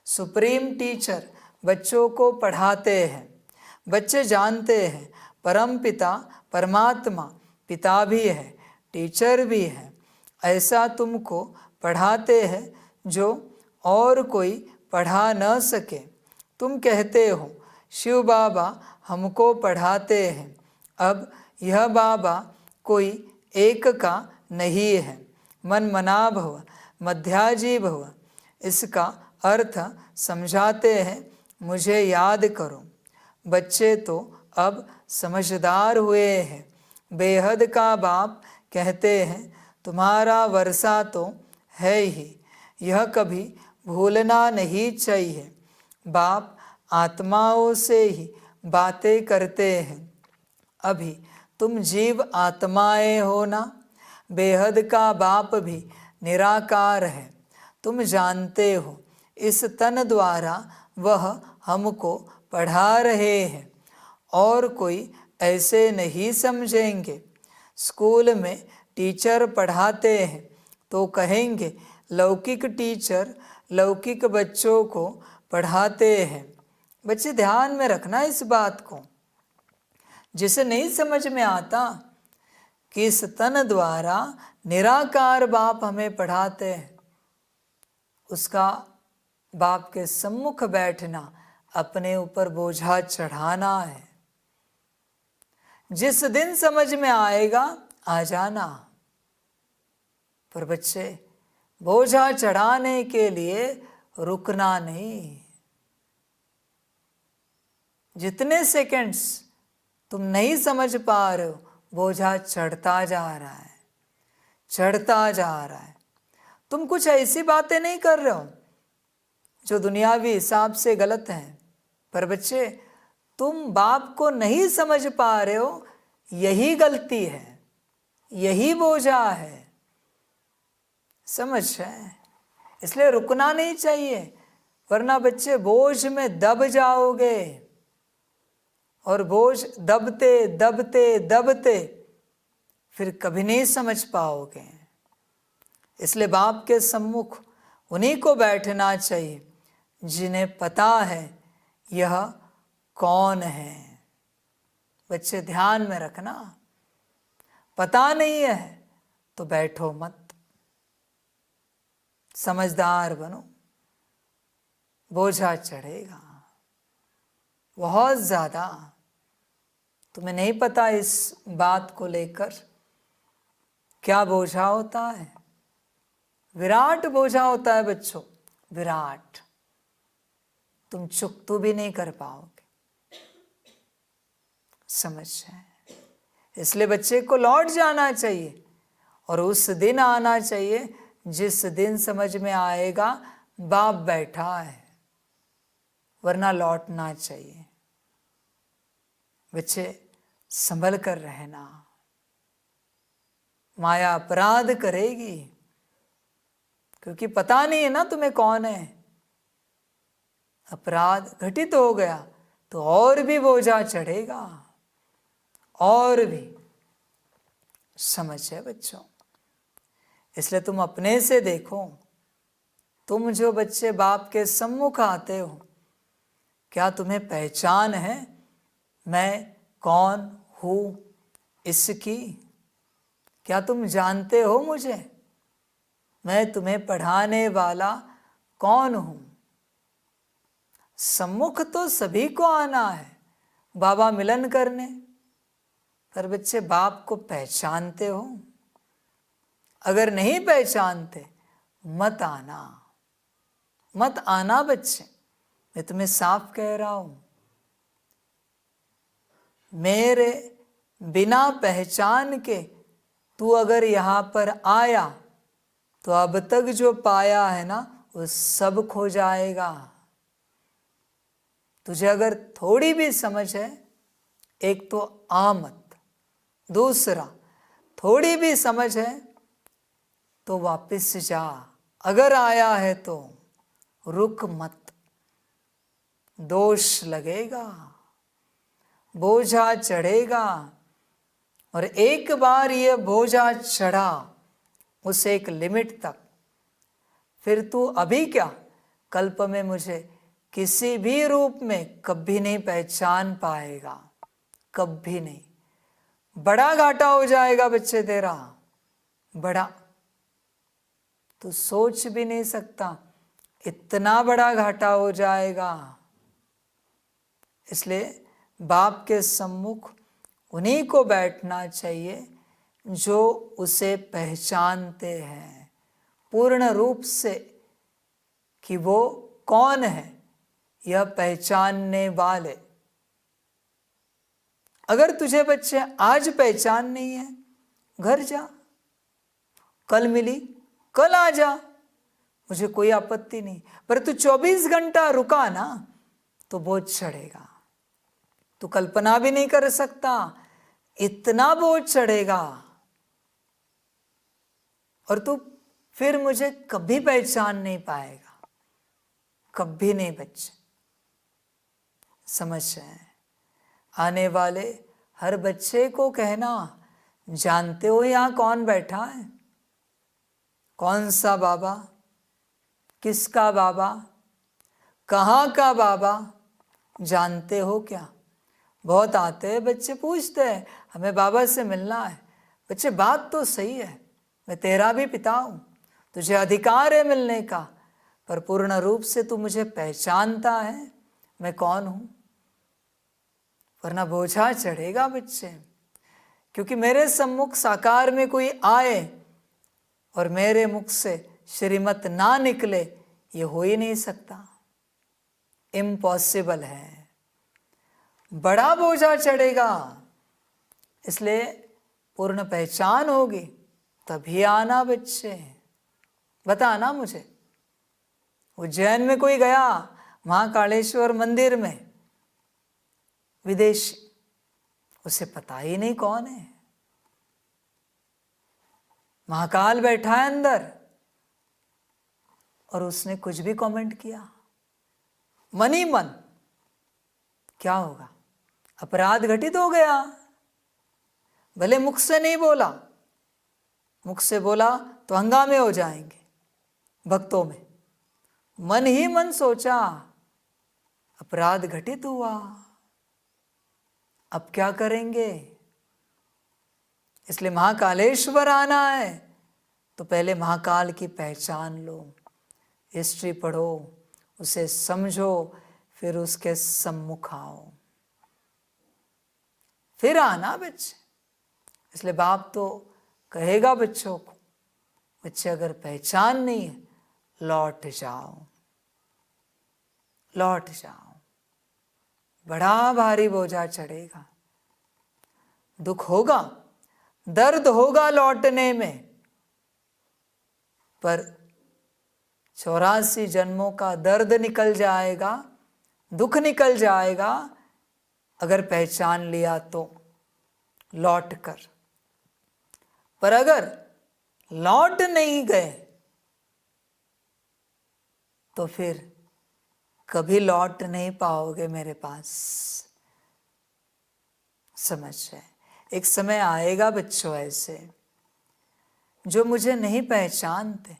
[SPEAKER 4] Supreme teacher बच्चों को पढ़ाते हैं। बच्चे जानते हैं परम पिता परमात्मा पिता भी है, टीचर भी है। ऐसा तुमको पढ़ाते हैं जो और कोई पढ़ा न सके। तुम कहते हो शिव बाबा हमको पढ़ाते हैं। अब यह बाबा कोई एक का नहीं है। मन मना भव मध्याजी भव, इसका अर्थ समझाते हैं। मुझे याद करो। बच्चे तो अब समझदार हुए हैं। बेहद का बाप कहते हैं तुम्हारा वर्षा तो है ही, यह कभी भूलना नहीं चाहिए। बाप आत्माओं से ही बातें करते हैं। अभी तुम जीव आत्माएं हो ना। बेहद का बाप भी निराकार है। तुम जानते हो इस तन द्वारा वह हमको पढ़ा रहे हैं और कोई ऐसे नहीं समझेंगे। स्कूल में टीचर पढ़ाते हैं तो कहेंगे लौकिक टीचर लौकिक बच्चों को पढ़ाते हैं। बच्चे ध्यान में रखना इस बात को। जिसे नहीं समझ में आता कि इस तन द्वारा निराकार बाप हमें पढ़ाते हैं, उसका बाप के सम्मुख बैठना अपने ऊपर बोझा चढ़ाना है। जिस दिन समझ में आएगा आ जाना। पर बच्चे बोझा चढ़ाने के लिए रुकना नहीं। जितने सेकंड्स तुम नहीं समझ पा रहे हो, बोझा चढ़ता जा रहा है, चढ़ता जा रहा है। तुम कुछ ऐसी बातें नहीं कर रहे हो जो दुनियावी हिसाब से गलत हैं। पर बच्चे तुम बाप को नहीं समझ पा रहे हो, यही गलती है, यही बोझा है। समझ है? इसलिए रुकना नहीं चाहिए, वरना बच्चे बोझ में दब जाओगे। और बोझ दबते दबते दबते फिर कभी नहीं समझ पाओगे। इसलिए बाप के सम्मुख उन्हीं को बैठना चाहिए जिन्हें पता है यह कौन है। बच्चे ध्यान में रखना। पता नहीं है तो बैठो मत, समझदार बनो। बोझा चढ़ेगा बहुत ज़्यादा। तुम्हें नहीं पता इस बात को लेकर क्या बोझा होता है। विराट बोझा होता है बच्चों, विराट। तुम चुकतू भी नहीं कर पाओगे। समझ है? इसलिए बच्चे को लौट जाना चाहिए और उस दिन आना चाहिए जिस दिन समझ में आएगा बाप बैठा है, वरना लौटना चाहिए। बच्चे संभल कर रहना। माया अपराध करेगी क्योंकि पता नहीं है ना तुम्हें कौन है। अपराध घटित हो गया तो और भी बोझा चढ़ेगा, और भी। समझ है बच्चों? इसलिए तुम अपने से देखो तुम जो बच्चे बाप के सम्मुख आते हो, क्या तुम्हें पहचान है मैं कौन हूँ इसकी? क्या तुम जानते हो मुझे? मैं तुम्हें पढ़ाने वाला कौन हूँ? सम्मुख तो सभी को आना है बाबा मिलन करने, पर बच्चे बाप को पहचानते हो? अगर नहीं पहचानते मत आना, मत आना बच्चे, मैं तुम्हें साफ कह रहा हूं। मेरे बिना पहचान के तू अगर यहाँ पर आया तो अब तक जो पाया है ना वो सब खो जाएगा। तुझे अगर थोड़ी भी समझ है, एक तो आ मत, दूसरा थोड़ी भी समझ है तो वापस जा, अगर आया है तो रुक मत, दोष लगेगा, बोझा चढ़ेगा, और एक बार ये बोझा चढ़ा उस एक लिमिट तक, फिर तू अभी क्या कल्प में मुझे किसी भी रूप में कभी नहीं पहचान पाएगा, कभी नहीं। बड़ा घाटा हो जाएगा बच्चे तेरा, बड़ा, तू सोच भी नहीं सकता, इतना बड़ा घाटा हो जाएगा। इसलिए बाप के सम्मुख उन्हीं को बैठना चाहिए जो उसे पहचानते हैं पूर्ण रूप से कि वो कौन है, यह पहचानने वाले। अगर तुझे बच्चे आज पहचान नहीं है, घर जा, कल मिली कल आ जा, मुझे कोई आपत्ति नहीं, पर तू 24 घंटा रुका ना तो बोझ चढ़ेगा। तू कल्पना भी नहीं कर सकता, इतना बोझ चढ़ेगा, और तू फिर मुझे कभी पहचान नहीं पाएगा, कभी नहीं बच्चे। समझ रहे? आने वाले हर बच्चे को कहना, जानते हो यहाँ कौन बैठा है? कौन सा बाबा? किसका बाबा? कहाँ का बाबा? जानते हो क्या? बहुत आते हैं बच्चे, पूछते हैं हमें बाबा से मिलना है। बच्चे बात तो सही है, मैं तेरा भी पिता हूँ, तुझे अधिकार है मिलने का, पर पूर्ण रूप से तू मुझे पहचानता है मैं कौन हूँ? वरना बोझा चढ़ेगा बच्चे। क्योंकि मेरे सम्मुख साकार में कोई आए और मेरे मुख से श्रीमत ना निकले, ये हो ही नहीं सकता, इम्पॉसिबल है, बड़ा बोझा चढ़ेगा। इसलिए पूर्ण पहचान होगी तभी आना बच्चे। बताना मुझे, उज्जैन में कोई गया महाकालेश्वर मंदिर में, विदेशी, उसे पता ही नहीं कौन है, महाकाल बैठा है अंदर, और उसने कुछ भी कमेंट किया मन ही मन, क्या होगा? अपराध घटित हो गया। भले मुख से नहीं बोला, मुख से बोला तो हंगामे हो जाएंगे भक्तों में, मन ही मन सोचा, अपराध घटित हुआ, अब क्या करेंगे? इसलिए महाकालेश्वर आना है तो पहले महाकाल की पहचान लो, हिस्ट्री पढ़ो, उसे समझो, फिर उसके सम्मुख आओ, फिर आना बच्चे। इसलिए बाप तो कहेगा बच्चों को, बच्चे अगर पहचान नहीं है, लौट जाओ, लौट जाओ, बड़ा भारी बोझा चढ़ेगा, दुख होगा, दर्द होगा लौटने में, पर 84 जन्मों का दर्द निकल जाएगा, दुख निकल जाएगा अगर पहचान लिया तो लौट कर। पर अगर लौट नहीं गए तो फिर कभी लौट नहीं पाओगे मेरे पास। समझ जाए, एक समय आएगा बच्चों ऐसे जो मुझे नहीं पहचानते,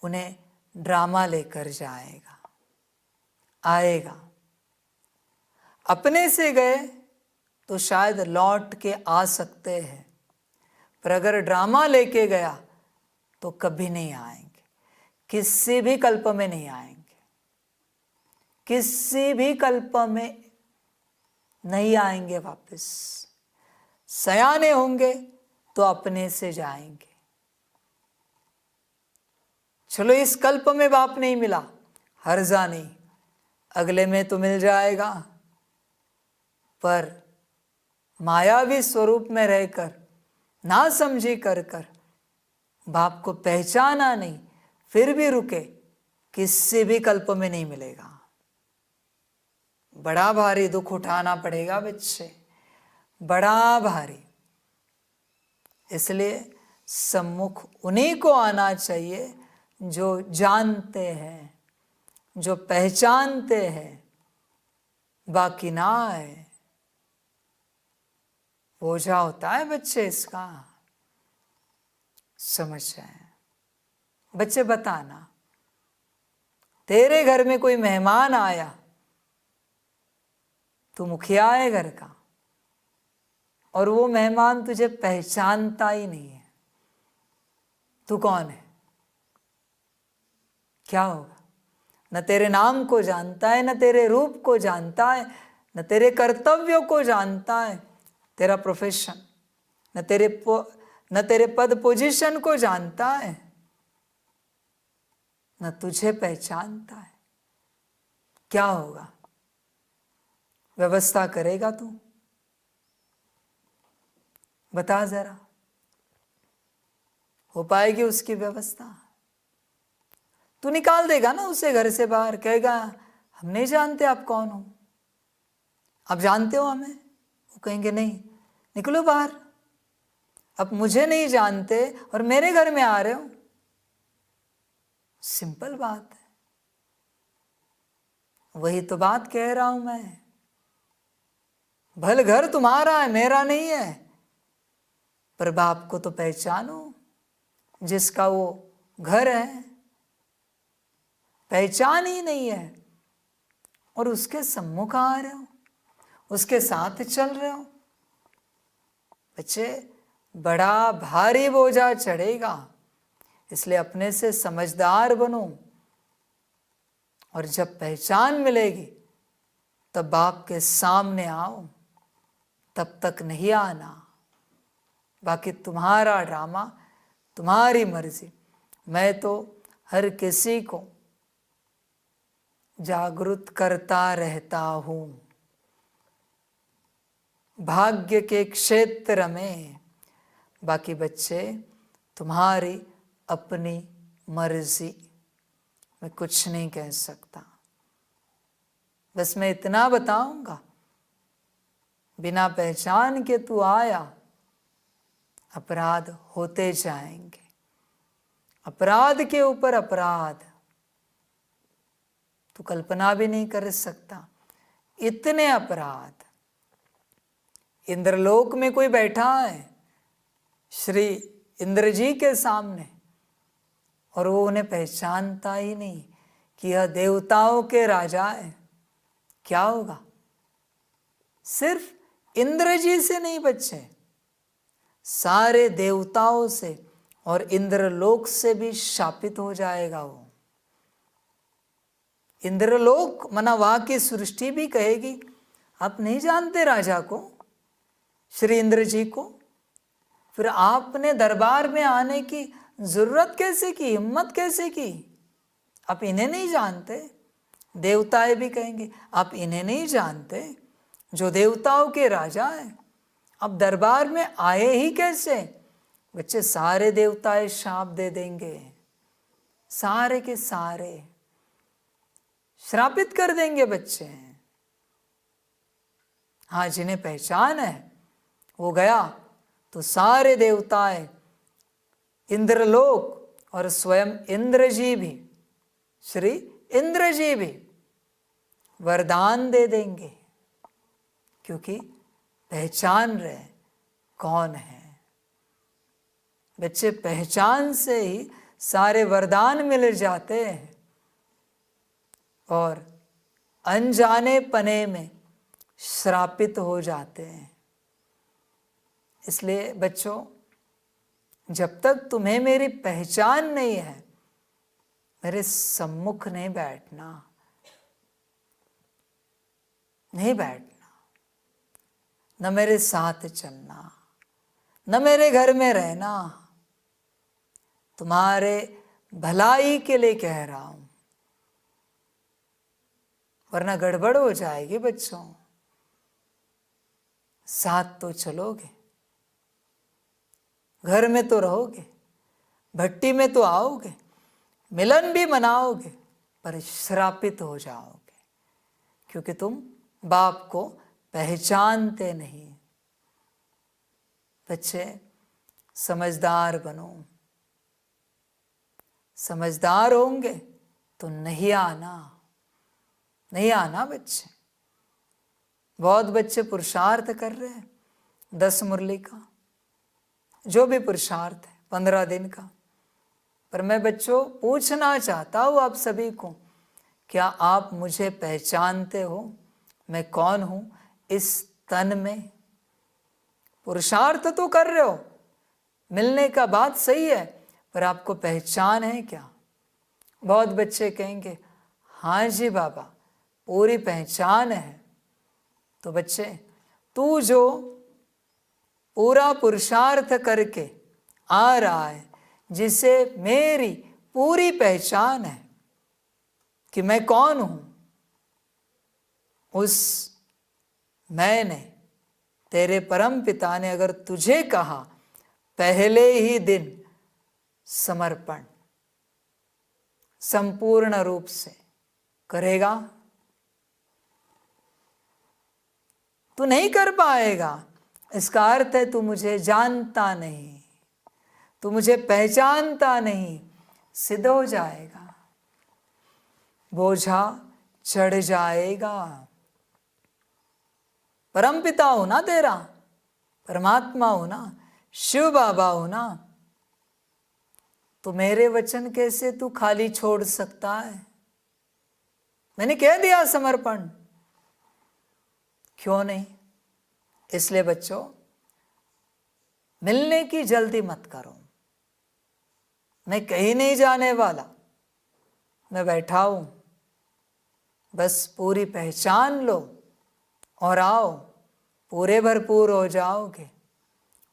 [SPEAKER 4] उन्हें ड्रामा लेकर जाएगा, आएगा। अपने से गए तो शायद लौट के आ सकते हैं, पर अगर ड्रामा लेके गया तो कभी नहीं आएंगे, किसी भी कल्प में नहीं आएंगे, किसी भी कल्प में नहीं आएंगे वापस। सयाने होंगे तो अपने से जाएंगे। चलो इस कल्प में बाप नहीं मिला, हर्जा नहीं, अगले में तो मिल जाएगा। पर मायावी स्वरूप में रहकर ना समझी कर कर बाप को पहचाना नहीं, फिर भी रुके, किसी भी कल्प में नहीं मिलेगा। बड़ा भारी दुख उठाना पड़ेगा बच्चे, बड़ा भारी। इसलिए सम्मुख उन्हीं को आना चाहिए जो जानते हैं, जो पहचानते हैं, बाकी ना आए। बोझा होता है बच्चे इसका, समझ जाए। बच्चे बताना, तेरे घर में कोई मेहमान आया, तू मुखिया है घर का, और वो मेहमान तुझे पहचानता ही नहीं है, तू कौन है? क्या होगा? न तेरे नाम को जानता है, न तेरे रूप को जानता है, न तेरे कर्तव्यों को जानता है, तेरा प्रोफेशन, न तेरे पद पोजीशन को जानता है, न तुझे पहचानता है। क्या होगा? व्यवस्था करेगा तू? बता जरा, हो पाएगी उसकी व्यवस्था? तू निकाल देगा ना उसे घर से बाहर, कहेगा हम नहीं जानते आप कौन हो, आप जानते हो हमें? वो कहेंगे नहीं, निकलो बाहर, अब मुझे नहीं जानते और मेरे घर में आ रहे हो। सिंपल बात है, वही तो बात कह रहा हूं मैं। भले घर तुम्हारा है, मेरा नहीं है, पर बाप को तो पहचानो जिसका वो घर है। पहचान ही नहीं है और उसके सम्मुख आ रहे हो, उसके साथ चल रहे हो। बच्चे, बड़ा भारी बोझा चढ़ेगा, इसलिए अपने से समझदार बनो, और जब पहचान मिलेगी तब बाप के सामने आओ, तब तक नहीं आना। बाकी तुम्हारा ड्रामा, तुम्हारी मर्जी। मैं तो हर किसी को जागृत करता रहता हूं। भाग्य के क्षेत्र में बाकी बच्चे तुम्हारी अपनी मर्जी, मैं कुछ नहीं कह सकता। बस मैं इतना बताऊंगा, बिना पहचान के तू आया, अपराध होते जाएंगे, अपराध के ऊपर अपराध। तू कल्पना भी नहीं कर सकता इतने अपराध। इंद्रलोक में कोई बैठा है श्री इंद्र जी के सामने, और वो उन्हें पहचानता ही नहीं कि यह देवताओं के राजा है। क्या होगा? सिर्फ इंद्र जी से नहीं बच्चे, सारे देवताओं से और इंद्रलोक से भी शापित हो जाएगा वो। इंद्रलोक मना वहां की सृष्टि भी कहेगी, आप नहीं जानते राजा को, श्री इंद्र जी को, फिर आपने दरबार में आने की जरूरत कैसे की, हिम्मत कैसे की? आप इन्हें नहीं जानते? देवताएं भी कहेंगे आप इन्हें नहीं जानते जो देवताओं के राजा हैं, अब दरबार में आए ही कैसे? बच्चे, सारे देवताएं शाप दे देंगे, सारे के सारे श्रापित कर देंगे बच्चे। हाँ, जिन्हें पहचान है वो गया तो सारे देवताएं, इंद्रलोक और स्वयं इंद्र जी भी, श्री इंद्र जी भी वरदान दे देंगे, क्योंकि पहचान रहे कौन है। बच्चे, पहचान से ही सारे वरदान मिल जाते हैं और अनजाने पने में श्रापित हो जाते हैं। इसलिए बच्चों, जब तक तुम्हें मेरी पहचान नहीं है, मेरे सम्मुख नहीं बैठना, नहीं बैठना, न मेरे साथ चलना, न मेरे घर में रहना। तुम्हारे भलाई के लिए कह रहा हूं, वरना गड़बड़ हो जाएगी बच्चों। साथ तो चलोगे, घर में तो रहोगे, भट्टी में तो आओगे, मिलन भी मनाओगे, पर श्रापित हो जाओगे, क्योंकि तुम बाप को पहचानते नहीं। बच्चे, समझदार बनो। समझदार होंगे तो नहीं आना, नहीं आना बच्चे। बहुत बच्चे पुरुषार्थ कर रहे हैं 10 मुरली का, जो भी पुरुषार्थ है 15 दिन का। पर मैं बच्चों पूछना चाहता हूँ आप सभी को, क्या आप मुझे पहचानते हो? मैं कौन हूँ इस तन में? पुरुषार्थ तो कर रहे हो, मिलने का बात सही है, पर आपको पहचान है क्या? बहुत बच्चे कहेंगे हाँ जी बाबा, पूरी पहचान है। तो बच्चे, तू जो पूरा पुरुषार्थ करके आ रहा है, जिसे मेरी पूरी पहचान है कि मैं कौन हूं, उस मैंने, तेरे परम पिता ने अगर तुझे कहा पहले ही दिन समर्पण संपूर्ण रूप से करेगा, तू नहीं कर पाएगा। इसका अर्थ है तू मुझे जानता नहीं, तू मुझे पहचानता नहीं। सिद्ध हो जाएगा, बोझा चढ़ जाएगा। परमपिता हो ना तेरा, परमात्मा हो ना, शिव बाबा हो ना, तो मेरे वचन कैसे तू खाली छोड़ सकता है? मैंने कह दिया समर्पण, क्यों नहीं? इसलिए बच्चों, मिलने की जल्दी मत करो। मैं कहीं नहीं जाने वाला, मैं बैठा हूं, बस पूरी पहचान लो और आओ, पूरे भरपूर हो जाओगे।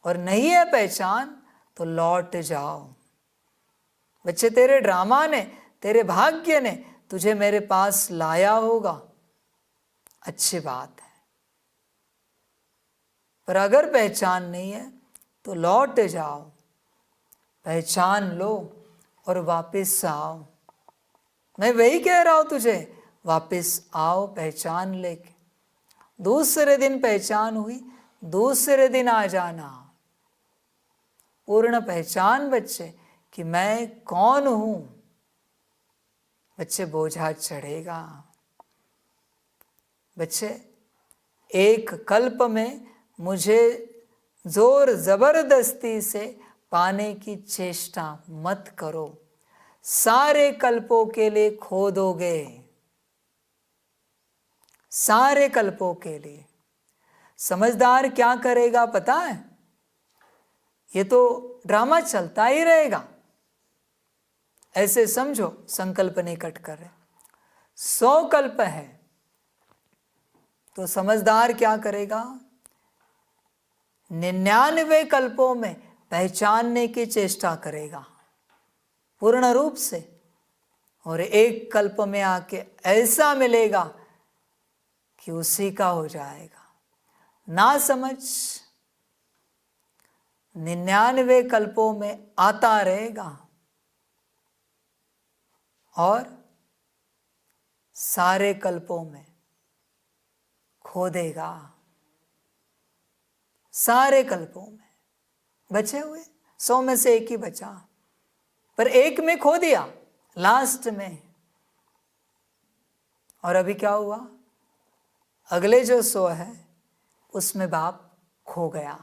[SPEAKER 4] और नहीं है पहचान तो लौट जाओ। बच्चे, तेरे ड्रामा ने, तेरे भाग्य ने तुझे मेरे पास लाया होगा, अच्छी बात है, पर अगर पहचान नहीं है तो लौट जाओ, पहचान लो और वापस आओ। मैं वही कह रहा हूं तुझे, वापस आओ पहचान लेके। दूसरे दिन पहचान हुई, दूसरे दिन आ जाना। पूर्ण पहचान बच्चे कि मैं कौन हूं, बच्चे बोझा चढ़ेगा। बच्चे, एक कल्प में मुझे जोर जबरदस्ती से पाने की चेष्टा मत करो, सारे कल्पों के लिए खो दोगे, सारे कल्पों के लिए। समझदार क्या करेगा पता है? ये तो ड्रामा चलता ही रहेगा। ऐसे समझो, संकल्प निकट कर रहे, 100 कल्प है, तो समझदार क्या करेगा? 99 कल्पों में पहचानने की चेष्टा करेगा पूर्ण रूप से, और एक कल्प में आके ऐसा मिलेगा कि उसी का हो जाएगा। ना समझ 99 कल्पों में आता रहेगा और सारे कल्पों में खो देगा। सारे कल्पों में बचे हुए 100 में से एक ही बचा, पर एक में खो दिया लास्ट में। और अभी क्या हुआ? अगले जो 100 है उसमें बाप खो गया।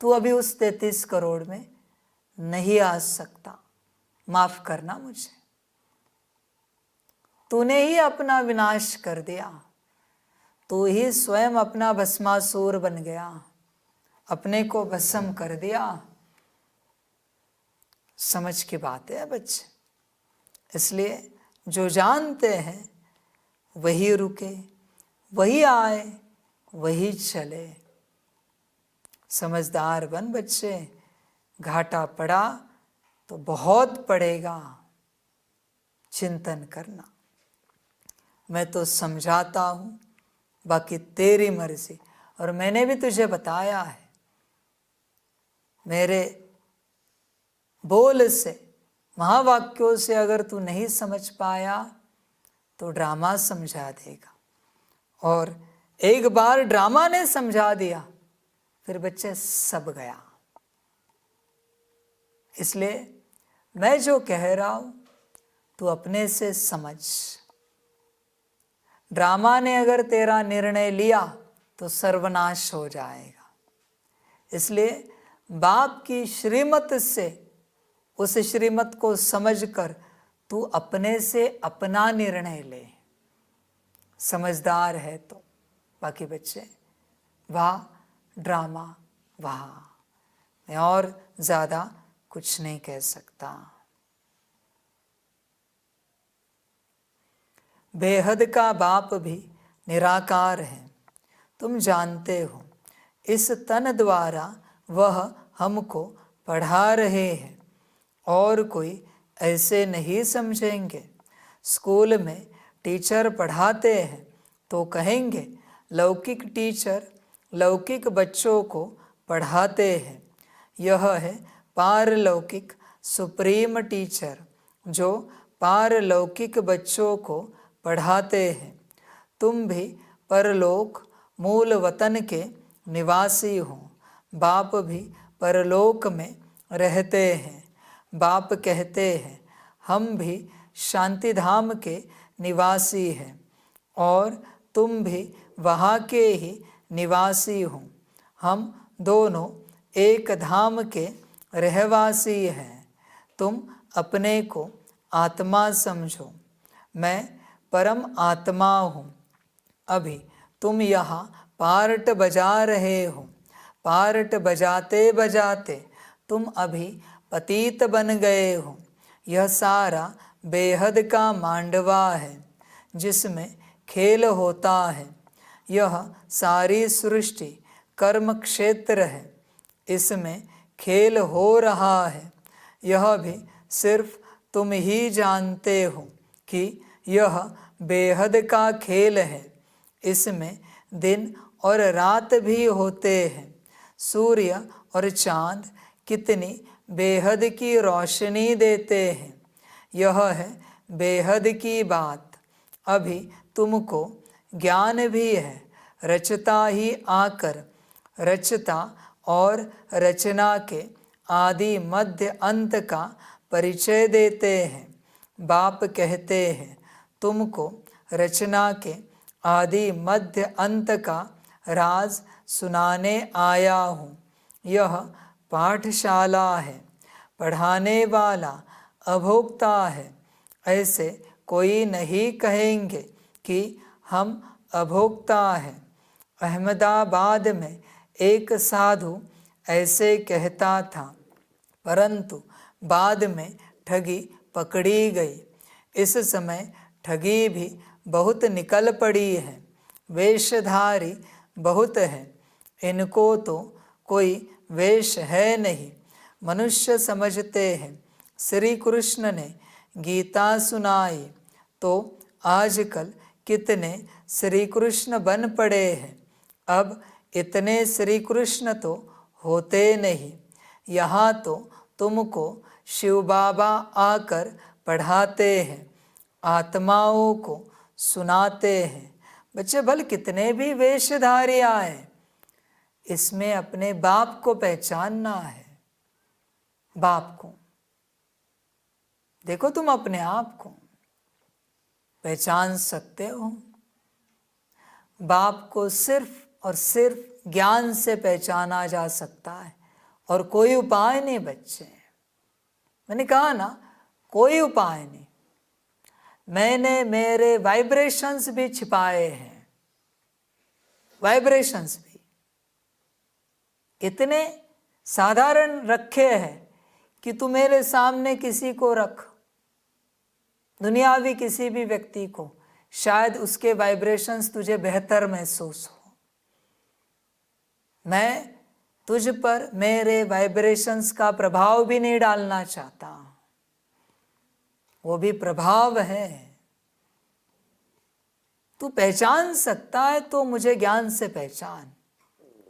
[SPEAKER 4] तू अभी उस 33 करोड़ में नहीं आ सकता, माफ करना मुझे। तूने ही अपना विनाश कर दिया, तू ही स्वयं अपना भस्मासुर बन गया, अपने को भस्म कर दिया। समझ की बात है बच्चे। इसलिए जो जानते हैं वही रुके, वही आए, वही चले। समझदार बन बच्चे, घाटा पड़ा तो बहुत पड़ेगा, चिंतन करना। मैं तो समझाता हूँ, बाकी तेरी मर्जी। और मैंने भी तुझे बताया है, मेरे बोल से, महावाक्यों से अगर तू नहीं समझ पाया तो ड्रामा समझा देगा। और एक बार ड्रामा ने समझा दिया, फिर बच्चे सब गया। इसलिए मैं जो कह रहा हूं तू अपने से समझ। ड्रामा ने अगर तेरा निर्णय लिया तो सर्वनाश हो जाएगा। इसलिए बाप की श्रीमत से, उस श्रीमत को समझकर तू अपने से अपना निर्णय ले। समझदार है तो। बाकी बच्चे वाह ड्रामा वाह, मैं और ज़्यादा कुछ नहीं कह सकता। बेहद का बाप भी निराकार है, तुम जानते हो। इस तन द्वारा वह हमको पढ़ा रहे हैं, और कोई ऐसे नहीं समझेंगे। स्कूल में टीचर पढ़ाते हैं तो कहेंगे लौकिक टीचर लौकिक बच्चों को पढ़ाते हैं। यह है पारलौकिक सुप्रीम टीचर, जो पारलौकिक बच्चों को पढ़ाते हैं। तुम भी परलोक मूल वतन के निवासी हो। बाप भी परलोक में रहते हैं। बाप कहते हैं हम भी शांति धाम के निवासी हैं, और तुम भी वहाँ के ही निवासी हो। हम दोनों एक धाम के रहवासी हैं। तुम अपने को आत्मा समझो, मैं परम आत्मा हूँ। अभी तुम यहाँ पार्ट बजा रहे हो। पार्ट बजाते बजाते तुम अभी पतित बन गए हो। यह सारा बेहद का मांडवा है, जिसमें खेल होता है। यह सारी सृष्टि कर्म क्षेत्र है, इसमें खेल हो रहा है। यह भी सिर्फ तुम ही जानते हो कि यह बेहद का खेल है। इसमें दिन और रात भी होते हैं। सूर्य और चाँद कितनी बेहद की रोशनी देते हैं। यह है बेहद की बात। अभी तुमको ज्ञान भी है। रचता ही आकर रचता और रचना के आदि मध्य अंत का परिचय देते हैं। बाप कहते हैं तुमको रचना के आदि मध्य अंत का राज सुनाने आया हूँ। यह पाठशाला है, पढ़ाने वाला अभोक्ता है। ऐसे कोई नहीं कहेंगे कि हम अभोक्ता हैं। अहमदाबाद में एक साधु ऐसे कहता था, परंतु बाद में ठगी पकड़ी गई। इस समय ठगी भी बहुत निकल पड़ी है। वेशधारी बहुत हैं, इनको तो कोई वेश है नहीं। मनुष्य समझते हैं श्री कृष्ण ने गीता सुनाई तो आजकल कितने श्री कृष्ण बन पड़े हैं। अब इतने श्री कृष्ण तो होते नहीं। यहाँ तो तुमको शिव बाबा आकर पढ़ाते हैं, आत्माओं को सुनाते हैं। बच्चे भल कितने भी वेशधारी आए, इसमें अपने बाप को पहचानना है। बाप को देखो, तुम अपने आप को पहचान सकते हो। बाप को सिर्फ और सिर्फ ज्ञान से पहचाना जा सकता है, और कोई उपाय नहीं बच्चे। मैंने कहा ना, कोई उपाय नहीं। मैंने मेरे वाइब्रेशंस भी छिपाए हैं, वाइब्रेशंस भी इतने साधारण रखे हैं कि तू मेरे सामने किसी को रख, दुनियावी किसी भी व्यक्ति को, शायद उसके वाइब्रेशंस तुझे बेहतर महसूस हो। मैं तुझ पर मेरे वाइब्रेशंस का प्रभाव भी नहीं डालना चाहता, वो भी प्रभाव है। तू पहचान सकता है तो मुझे ज्ञान से पहचान,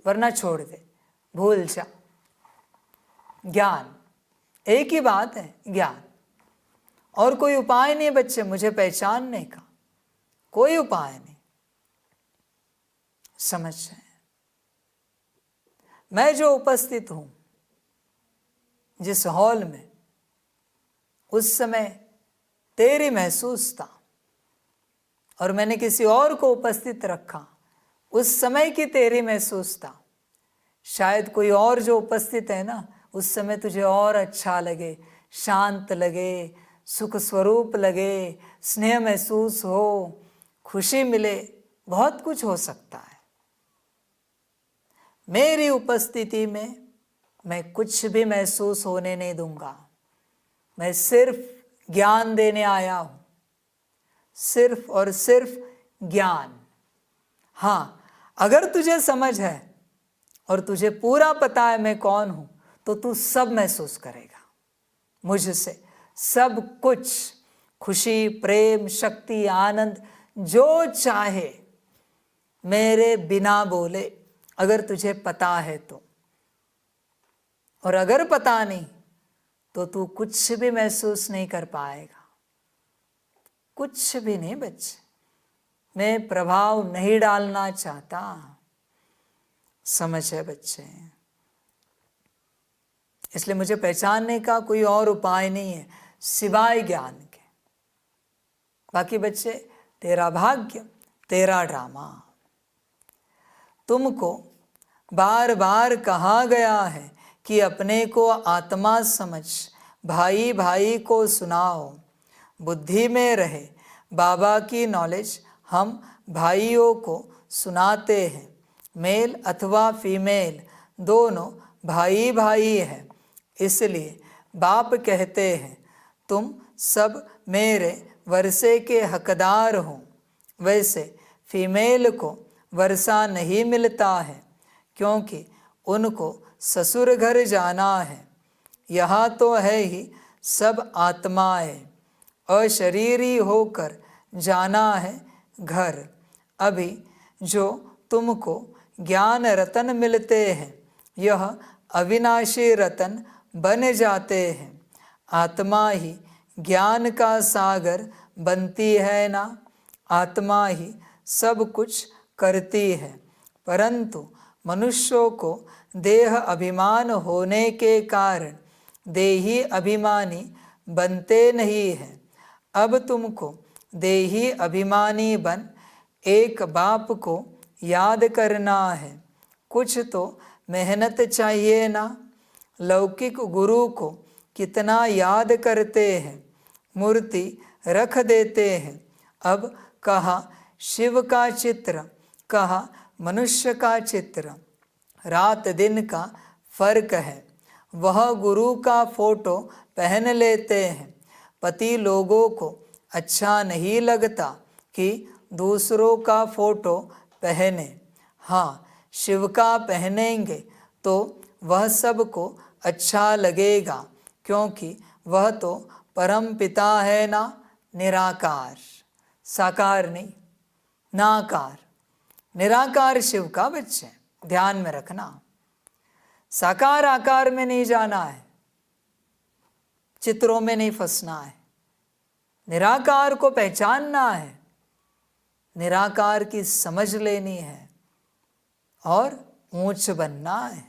[SPEAKER 4] वरना छोड़ दे, भूल जा। ज्ञान, एक ही बात है, ज्ञान। और कोई उपाय नहीं बच्चे मुझे पहचानने का, कोई उपाय नहीं। समझ जाए, मैं जो उपस्थित हूं जिस हॉल में, उस समय तेरी महसूस था, और मैंने किसी और को उपस्थित रखा, उस समय की तेरी महसूस था। शायद कोई और जो उपस्थित है ना, उस समय तुझे और अच्छा लगे, शांत लगे, सुख स्वरूप लगे, स्नेह महसूस हो, खुशी मिले, बहुत कुछ हो सकता है। मेरी उपस्थिति में मैं कुछ भी महसूस होने नहीं दूंगा। मैं सिर्फ ज्ञान देने आया हूं, सिर्फ और सिर्फ ज्ञान। हाँ, अगर तुझे समझ है और तुझे पूरा पता है मैं कौन हूं, तो तू सब महसूस करेगा मुझसे, सब कुछ, खुशी, प्रेम, शक्ति, आनंद, जो चाहे मेरे बिना बोले, अगर तुझे पता है तो। और अगर पता नहीं तो तू कुछ भी महसूस नहीं कर पाएगा, कुछ भी नहीं बच्चे। मैं प्रभाव नहीं डालना चाहता, समझ है बच्चे। इसलिए मुझे पहचानने का कोई और उपाय नहीं है सिवाय ज्ञान के। बाकी बच्चे, तेरा भाग्य, तेरा ड्रामा। तुमको बार बार कहा गया है कि अपने को आत्मा समझ, भाई भाई को सुनाओ, बुद्धि में रहे। बाबा की नॉलेज हम भाइयों को सुनाते हैं, मेल अथवा फीमेल दोनों भाई भाई हैं। इसलिए बाप कहते हैं तुम सब मेरे वर्षे के हकदार हो। वैसे फीमेल को वर्षा नहीं मिलता है क्योंकि उनको ससुर घर जाना है। यहाँ तो है ही सब आत्माएं, अशरीरी होकर जाना है घर। अभी जो तुमको ज्ञान रतन मिलते हैं, यह अविनाशी रतन बन जाते हैं। आत्मा ही ज्ञान का सागर बनती है ना, आत्मा ही सब कुछ करती है। परंतु मनुष्यों को देह अभिमान होने के कारण देही अभिमानी बनते नहीं हैं। अब तुमको देही अभिमानी बन एक बाप को याद करना है। कुछ तो मेहनत चाहिए ना। लौकिक गुरु को कितना याद करते हैं, मूर्ति रख देते हैं। अब कहा शिव का चित्र, कहा मनुष्य का चित्र, रात दिन का फर्क है। वह गुरु का फोटो पहन लेते हैं। पति लोगों को अच्छा नहीं लगता कि दूसरों का फोटो पहने। हाँ, शिव का पहनेंगे तो वह सबको अच्छा लगेगा, क्योंकि वह तो परम पिता है ना, निराकार, साकार नहीं, नाकार। निराकार शिव का बच्चे, ध्यान में रखना। साकार आकार में नहीं जाना है, चित्रों में नहीं फंसना है। निराकार को पहचानना है, निराकार की समझ लेनी है और ऊंच बनना है।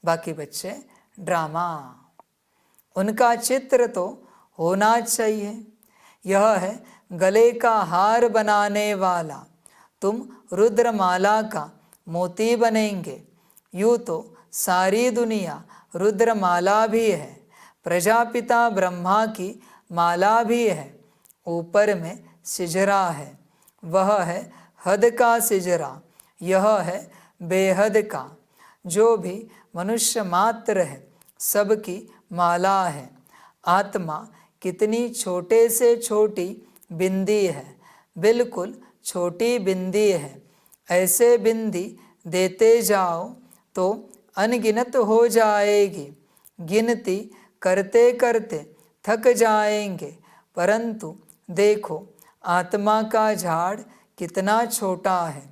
[SPEAKER 4] बाकी बच्चे ड्रामा, उनका चित्र तो होना चाहिए। यह है गले का हार बनाने वाला, तुम रुद्रमाला का मोती बनेंगे। यूँ तो सारी दुनिया रुद्रमाला भी है, प्रजापिता ब्रह्मा की माला भी है, ऊपर में सिजरा है, वह है हद का सिजरा, यह है बेहद का। जो भी मनुष्य मात्र है सबकी माला है। आत्मा कितनी छोटे से छोटी बिंदी है, बिल्कुल छोटी बिंदी है। ऐसे बिंदी देते जाओ तो अनगिनत हो जाएगी, गिनती करते करते थक जाएंगे। परंतु देखो आत्मा का झाड़ कितना छोटा है,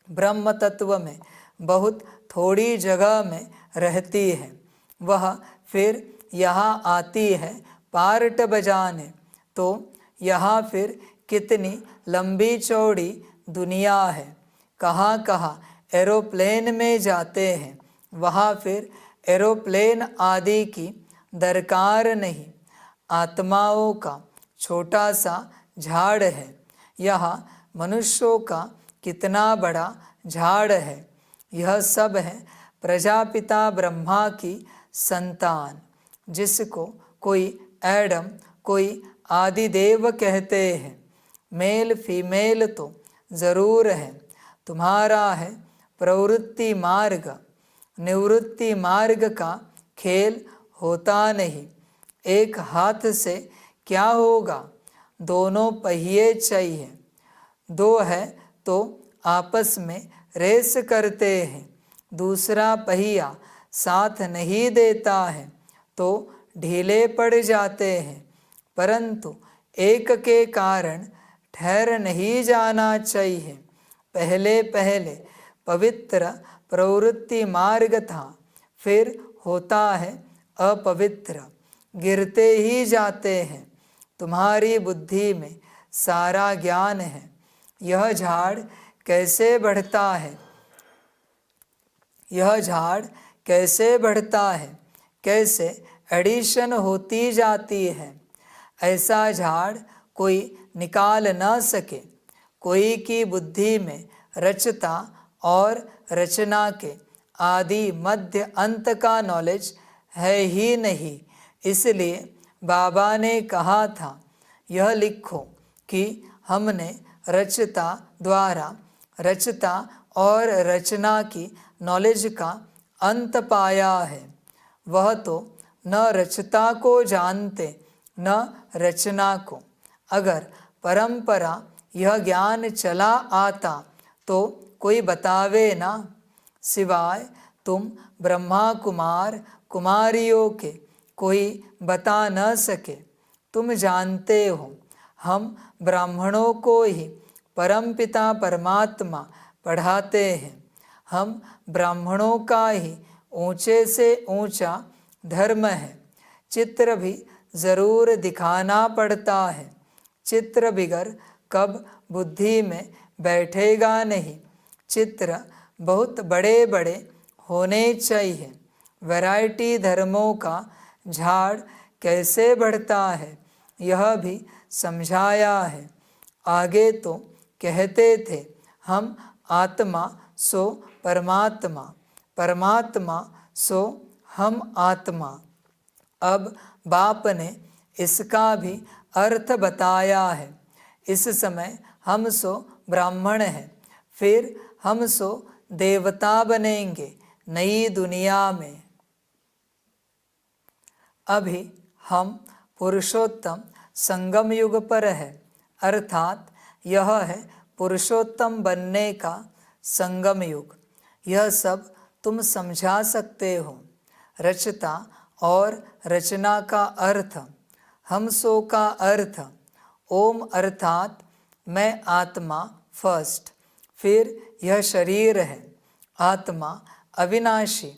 [SPEAKER 4] ब्रह्म तत्व में बहुत थोड़ी जगह में रहती है। वह फिर यहाँ आती है पार्ट बजाने, तो यहाँ फिर कितनी लंबी चौड़ी दुनिया है। कहाँ कहाँ एरोप्लेन में जाते हैं, वहाँ फिर एरोप्लेन आदि की दरकार नहीं। आत्माओं का छोटा सा झाड़ है, यहाँ मनुष्यों का कितना बड़ा झाड़ है। यह सब है प्रजापिता ब्रह्मा की संतान, जिसको कोई एडम कोई आदिदेव कहते हैं। मेल फीमेल तो ज़रूर है। तुम्हारा है प्रवृत्ति मार्ग, निवृत्ति मार्ग का खेल होता नहीं। एक हाथ से क्या होगा, दोनों पहिए चाहिए। दो है तो आपस में रेस करते हैं, दूसरा पहिया साथ नहीं देता है तो ढीले पड़ जाते हैं। परंतु एक के कारण ठहर नहीं जाना चाहिए। पहले पहले पवित्र प्रवृत्ति मार्ग था, फिर होता है अपवित्र, गिरते ही जाते हैं। तुम्हारी बुद्धि में सारा ज्ञान है। यह झाड़ कैसे बढ़ता है, यह झाड़ कैसे बढ़ता है, कैसे एडिशन होती जाती है। ऐसा झाड़ कोई निकाल न सके। कोई की बुद्धि में रचता और रचना के आदि मध्य अंत का नॉलेज है ही नहीं। इसलिए बाबा ने कहा था, यह लिखो कि हमने रचता द्वारा रचता और रचना की नॉलेज का अंत पाया है। वह तो न रचता को जानते न रचना को। अगर परंपरा यह ज्ञान चला आता तो कोई बतावे ना, सिवाय तुम ब्रह्मा कुमार कुमारियों के कोई बता न सके। तुम जानते हो हम ब्राह्मणों को ही परमपिता परमात्मा पढ़ाते हैं। हम ब्राह्मणों का ही ऊंचे से ऊंचा धर्म है। चित्र भी ज़रूर दिखाना पड़ता है। चित्र बिगर कब बुद्धि में बैठेगा नहीं। चित्र बहुत बड़े बड़े होने चाहिए। वैरायटी धर्मों का झाड़ कैसे बढ़ता है, यह भी समझाया है। आगे तो कहते थे, हम आत्मा सो परमात्मा, परमात्मा सो हम आत्मा। अब बाप ने इसका भी अर्थ बताया है। इस समय हम सो ब्राह्मण हैं, फिर हम सो देवता बनेंगे नई दुनिया में। अभी हम पुरुषोत्तम संगम युग पर है, अर्थात यह है पुरुषोत्तम बनने का संगम युग। यह सब तुम समझा सकते हो। रचता और रचना का अर्थ, हम सो का अर्थ, ओम अर्थात मैं आत्मा फर्स्ट, फिर यह शरीर है। आत्मा अविनाशी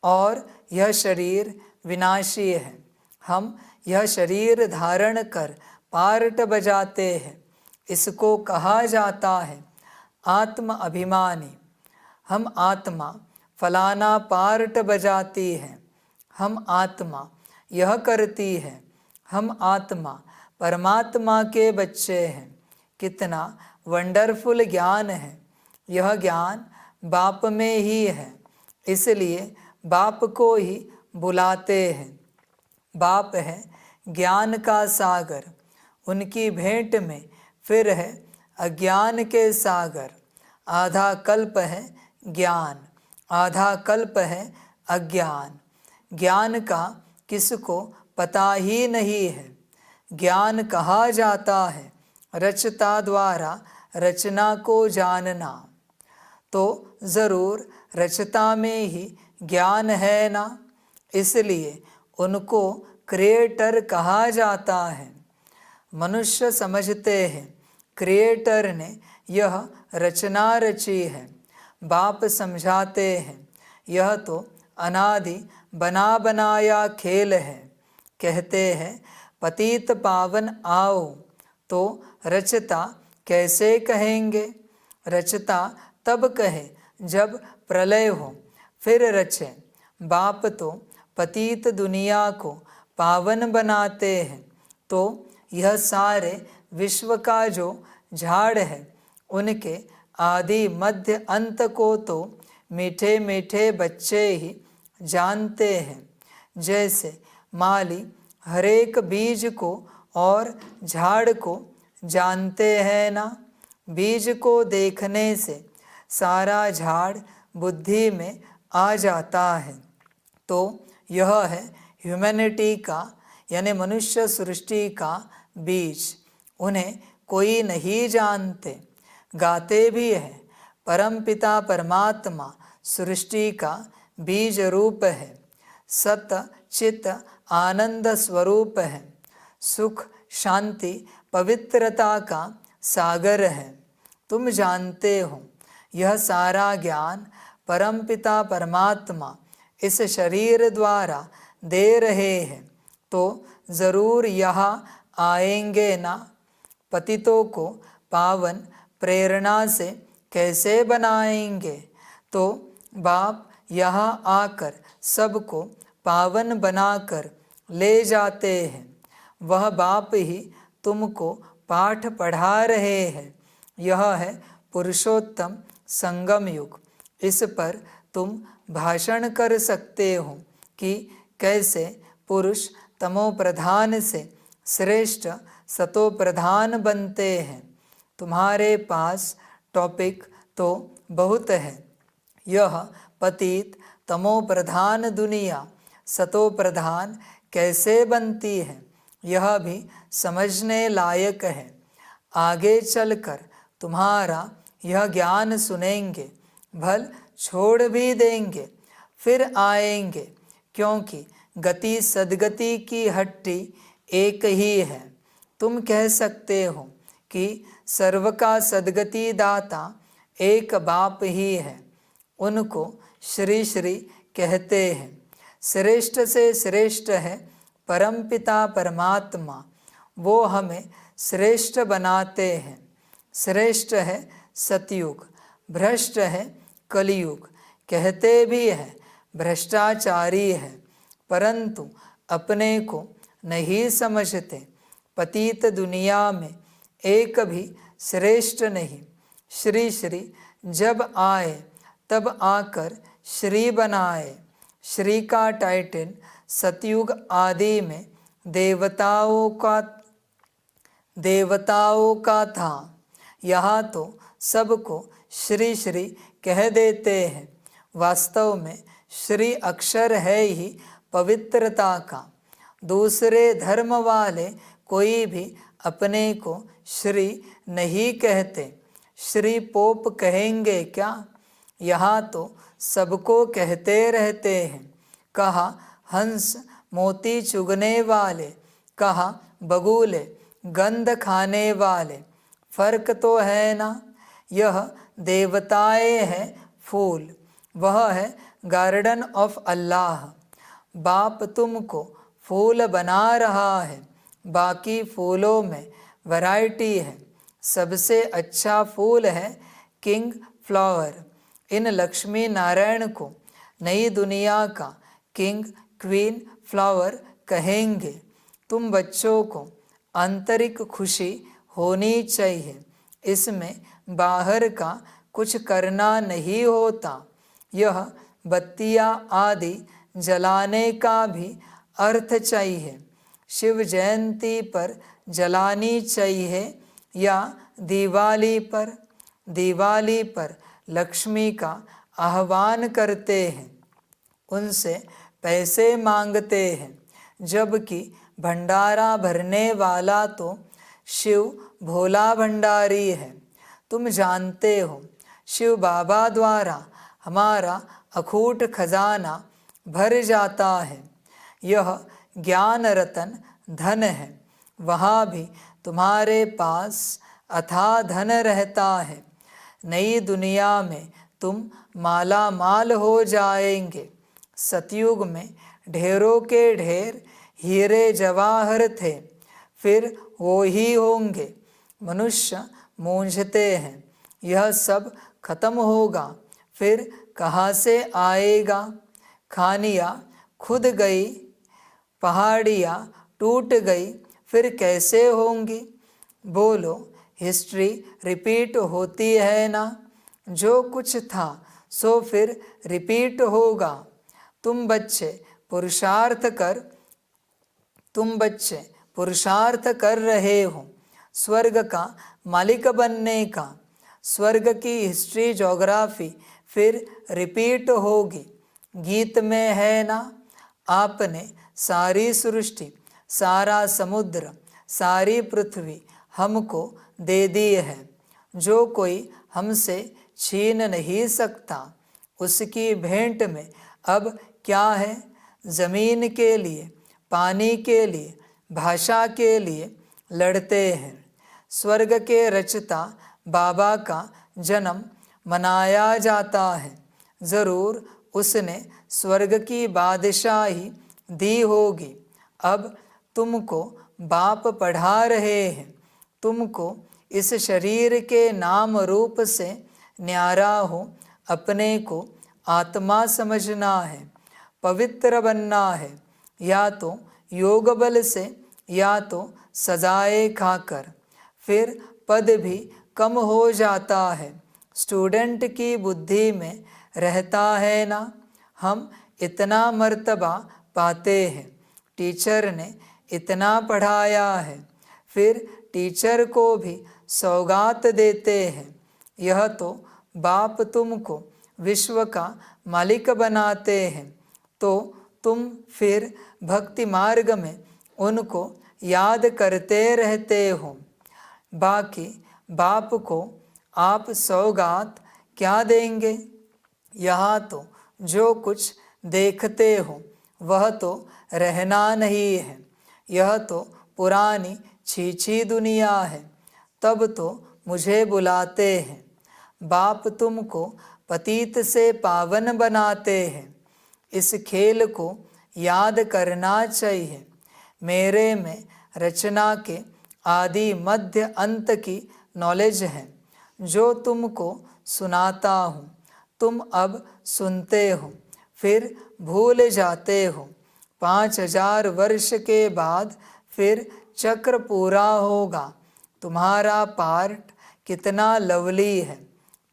[SPEAKER 4] और यह शरीर विनाशी है। हम यह शरीर धारण कर पार्ट बजाते हैं। इसको कहा जाता है आत्म अभिमानी। हम आत्मा फलाना पार्ट बजाती है, हम आत्मा यह करती है, हम आत्मा परमात्मा के बच्चे हैं। कितना वंडरफुल ज्ञान है। यह ज्ञान बाप में ही है, इसलिए बाप को ही बुलाते हैं। बाप है ज्ञान का सागर, उनकी भेंट में फिर है अज्ञान के सागर। आधा कल्प है ज्ञान, आधा कल्प है अज्ञान। ज्ञान का किसको पता ही नहीं है। ज्ञान कहा जाता है रचता द्वारा रचना को जानना। तो ज़रूर रचता में ही ज्ञान है ना, इसलिए उनको क्रिएटर कहा जाता है। मनुष्य समझते हैं क्रिएटर ने यह रचना रची है। बाप समझाते हैं यह तो अनादि बना बनाया खेल है। कहते हैं पतित पावन आओ, तो रचता कैसे कहेंगे। रचता तब कहे जब प्रलय हो, फिर रचे। बाप तो पतित दुनिया को पावन बनाते हैं। तो यह सारे विश्व का जो झाड़ है, उनके आदि मध्य अंत को तो मीठे मीठे बच्चे ही जानते हैं। जैसे माली हरेक बीज को और झाड़ को जानते हैं ना। बीज को देखने से सारा झाड़ बुद्धि में आ जाता है। तो यह है ह्यूमैनिटी का यानी मनुष्य सृष्टि का बीज। उन्हें कोई नहीं जानते, गाते भी हैं परमपिता परमात्मा सृष्टि का बीज रूप है, सत चित आनंद स्वरूप है, सुख शांति पवित्रता का सागर है। तुम जानते हो यह सारा ज्ञान परमपिता परमात्मा इस शरीर द्वारा दे रहे हैं, तो ज़रूर यहाँ आएंगे ना। पतितों को पावन प्रेरणा से कैसे बनाएंगे। तो बाप यहाँ आकर सबको पावन बनाकर ले जाते हैं। वह बाप ही तुमको पाठ पढ़ा रहे हैं। यह है पुरुषोत्तम संगम युग। इस पर तुम भाषण कर सकते हो कि कैसे पुरुष तमो प्रधान से श्रेष्ठ सतो प्रधान बनते हैं। तुम्हारे पास टॉपिक तो बहुत है। यह पतित तमो प्रधान दुनिया सतो प्रधान कैसे बनती है, यह भी समझने लायक है। आगे चलकर तुम्हारा यह ज्ञान सुनेंगे, भल छोड़ भी देंगे, फिर आएंगे, क्योंकि गति सद्गति की हट्टी एक ही है। तुम कह सकते हो कि सर्व का सद्गति दाता एक बाप ही है। उनको श्री श्री कहते हैं। श्रेष्ठ से श्रेष्ठ है परमपिता परमात्मा, वो हमें श्रेष्ठ बनाते हैं। श्रेष्ठ है सतयुग, भ्रष्ट है कलयुग। कहते भी है भ्रष्टाचारी है, परंतु अपने को नहीं समझते। पतित दुनिया में एक भी श्रेष्ठ नहीं। श्री श्री जब आए तब आकर श्री बनाए। श्री का टाइटल सतयुग आदि में देवताओं का था। यहाँ तो सबको श्री श्री कह देते हैं। वास्तव में श्री अक्षर है ही पवित्रता का। दूसरे धर्म वाले कोई भी अपने को श्री नहीं कहते। श्री पोप कहेंगे क्या? यहाँ तो सबको कहते रहते हैं। कहा हंस मोती चुगने वाले, कहा बगुले गंध खाने वाले। फर्क तो है ना। यह देवताएं हैं फूल, वह है गार्डन ऑफ अल्लाह। बाप तुमको फूल बना रहा है। बाकी फूलों में वैरायटी है। सबसे अच्छा फूल है किंग फ्लावर। इन लक्ष्मी नारायण को नई दुनिया का किंग क्वीन फ्लावर कहेंगे। तुम बच्चों को आंतरिक खुशी होनी चाहिए। इसमें बाहर का कुछ करना नहीं होता। यह बत्तियाँ आदि जलाने का भी अर्थ चाहिए, शिव जयंती पर जलानी चाहिए या दिवाली पर? दिवाली पर लक्ष्मी का आह्वान करते हैं, उनसे पैसे मांगते हैं, जबकि भंडारा भरने वाला तो शिव भोला भंडारी है। तुम जानते हो, शिव बाबा द्वारा हमारा अखूट खजाना भर जाता है। यह ज्ञान रतन धन है, वहाँ भी तुम्हारे पास अथाह धन रहता है। नई दुनिया में तुम माला माल हो जाएंगे। सतयुग में ढेरों के ढेर हीरे जवाहर थे, फिर वो ही होंगे। मनुष्य मूंझते हैं, यह सब खत्म होगा, फिर कहाँ से आएगा? खानियाँ खुद गई, पहाड़ियाँ टूट गई, फिर कैसे होंगी? बोलो, हिस्ट्री रिपीट होती है ना? जो कुछ था सो फिर रिपीट होगा। तुम बच्चे पुरुषार्थ कर रहे हो स्वर्ग का मालिक बनने का। स्वर्ग की हिस्ट्री ज्योग्राफी फिर रिपीट होगी। गीत में है ना, आपने सारी सृष्टि, सारा समुद्र, सारी पृथ्वी हमको दे दी है, जो कोई हमसे छीन नहीं सकता। उसकी भेंट में अब क्या है? ज़मीन के लिए, पानी के लिए, भाषा के लिए लड़ते हैं। स्वर्ग के रचता बाबा का जन्म मनाया जाता है। ज़रूर उसने स्वर्ग की बादशाही दी होगी। अब तुमको बाप पढ़ा रहे हैं, तुमको इस शरीर के नाम रूप से न्यारा हो अपने को आत्मा समझना है, पवित्र बनना है, या तो योग बल से या तो सजाए खाकर। फिर पद भी कम हो जाता है। स्टूडेंट की बुद्धि में रहता है ना, हम इतना मर्तबा पाते हैं, टीचर ने इतना पढ़ाया है, फिर टीचर को भी सौगात देते हैं। यह तो बाप तुमको विश्व का मालिक बनाते हैं, तो तुम फिर भक्ति मार्ग में उनको याद करते रहते हो। बाकी बाप को आप सौगात क्या देंगे? यहाँ तो जो कुछ देखते हो वह तो रहना नहीं है। यह तो पुरानी छीछी दुनिया है। तब तो मुझे बुलाते हैं। बाप तुमको पतित से पावन बनाते हैं। इस खेल को याद करना चाहिए। मेरे में रचना के आदि मध्य अंत की नॉलेज है, जो तुमको सुनाता हूँ। तुम अब सुनते हो, फिर भूल जाते हो। 5000 वर्ष के बाद फिर चक्र पूरा होगा। तुम्हारा पार्ट कितना लवली है।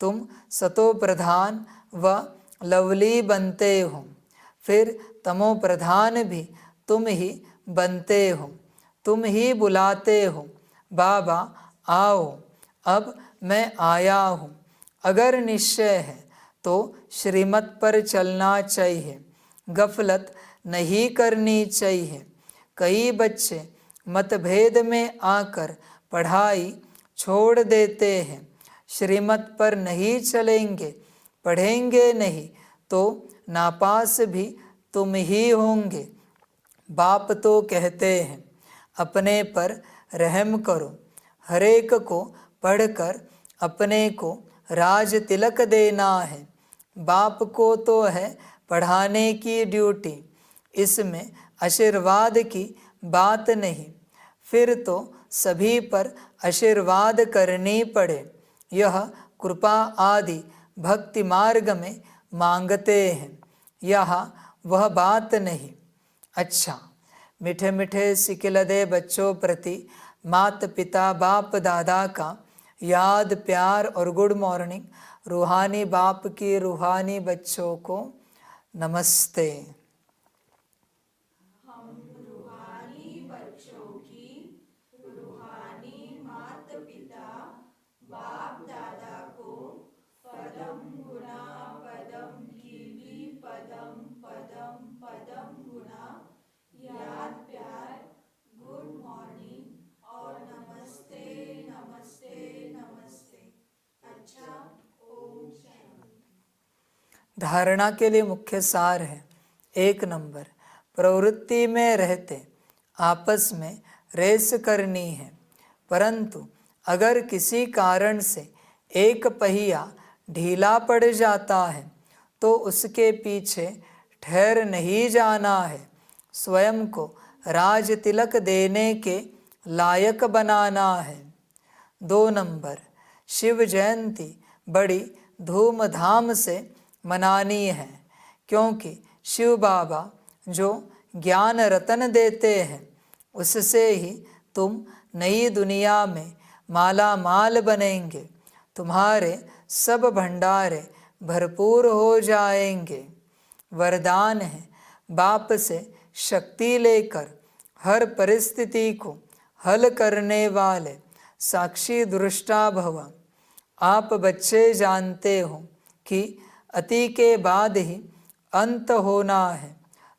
[SPEAKER 4] तुम सतो प्रधान व लवली बनते हो, फिर तमो प्रधान भी तुम ही बनते हो। तुम ही बुलाते हो, बाबा आओ, अब मैं आया हूँ। अगर निश्चय है तो श्रीमत पर चलना चाहिए, गफलत नहीं करनी चाहिए। कई बच्चे मतभेद में आकर पढ़ाई छोड़ देते हैं। श्रीमत पर नहीं चलेंगे, पढ़ेंगे नहीं तो नापास भी तुम ही होंगे। बाप तो कहते हैं अपने पर रहम करो। हरेक को पढ़कर अपने को राज तिलक देना है। बाप को तो है पढ़ाने की ड्यूटी, इसमें आशीर्वाद की बात नहीं। फिर तो सभी पर आशीर्वाद करनी पड़े। यह कृपा आदि भक्ति मार्ग में मांगते हैं, यहाँ वह बात नहीं। अच्छा, मीठे मीठे सिकिलदे बच्चों प्रति मात पिता बाप दादा का याद प्यार और गुड मॉर्निंग। रूहानी बाप की रूहानी बच्चों को नमस्ते। धारणा के लिए मुख्य सार है। 1 नंबर, प्रवृत्ति में रहते आपस में रेस करनी है, परंतु अगर किसी कारण से एक पहिया ढीला पड़ जाता है तो उसके पीछे ठहर नहीं जाना है, स्वयं को राज तिलक देने के लायक बनाना है। 2 नंबर, शिव जयंती बड़ी धूमधाम से मनानी है, क्योंकि शिव बाबा जो ज्ञान रतन देते हैं उससे ही तुम नई दुनिया में माला माल बनेंगे, तुम्हारे सब भंडारे भरपूर हो जाएंगे। वरदान है, बाप से शक्ति लेकर हर परिस्थिति को हल करने वाले साक्षी दृष्टा भव। आप बच्चे जानते हो कि अति के बाद ही अंत होना है,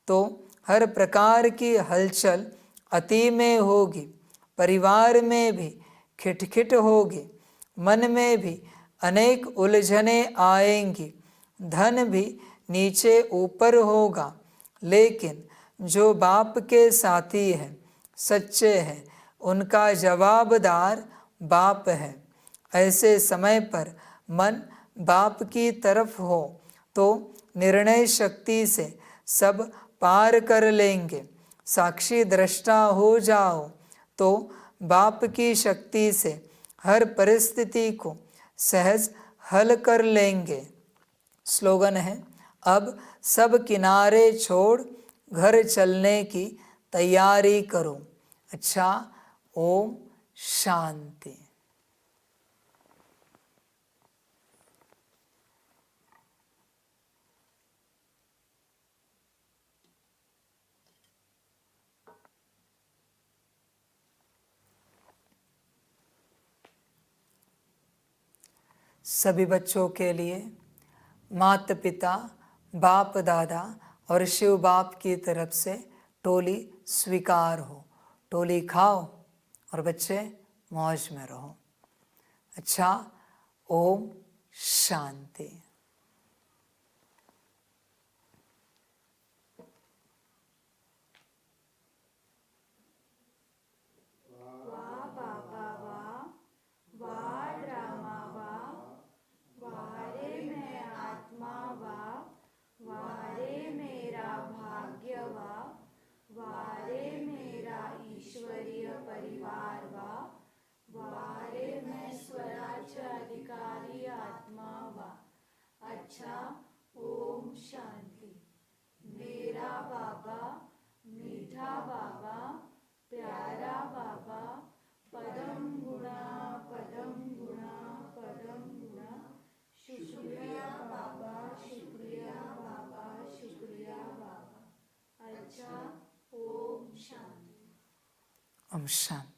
[SPEAKER 4] तो हर प्रकार की हलचल अति में होगी, परिवार में भी खिटखिट होगी, मन में भी अनेक उलझने आएंगी, धन भी नीचे ऊपर होगा, लेकिन जो बाप के साथी हैं, सच्चे हैं, उनका जवाबदार बाप है। ऐसे समय पर मन बाप की तरफ हो तो निर्णय शक्ति से सब पार कर लेंगे। साक्षी दृष्टा हो जाओ तो बाप की शक्ति से हर परिस्थिति को सहज हल कर लेंगे। स्लोगन है, अब सब किनारे छोड़ घर चलने की तैयारी करो। अच्छा, ओम शांति। सभी बच्चों के लिए माता पिता, बाप दादा और शिव बाप की तरफ से टोली स्वीकार हो। टोली खाओ और बच्चे मौज में रहो। अच्छा, ओम शांति।
[SPEAKER 5] अधिकारी आत्मा वा। अच्छा, ओम शांति। मेरा बाबा, मीठा बाबा, प्यारा बाबा, पदम गुणा पदम गुणा पदम गुणा। शुक्रिया बाबा, शुक्रिया बाबा, शुक्रिया बाबा। अच्छा, ओम शांति।
[SPEAKER 4] ओम शांति।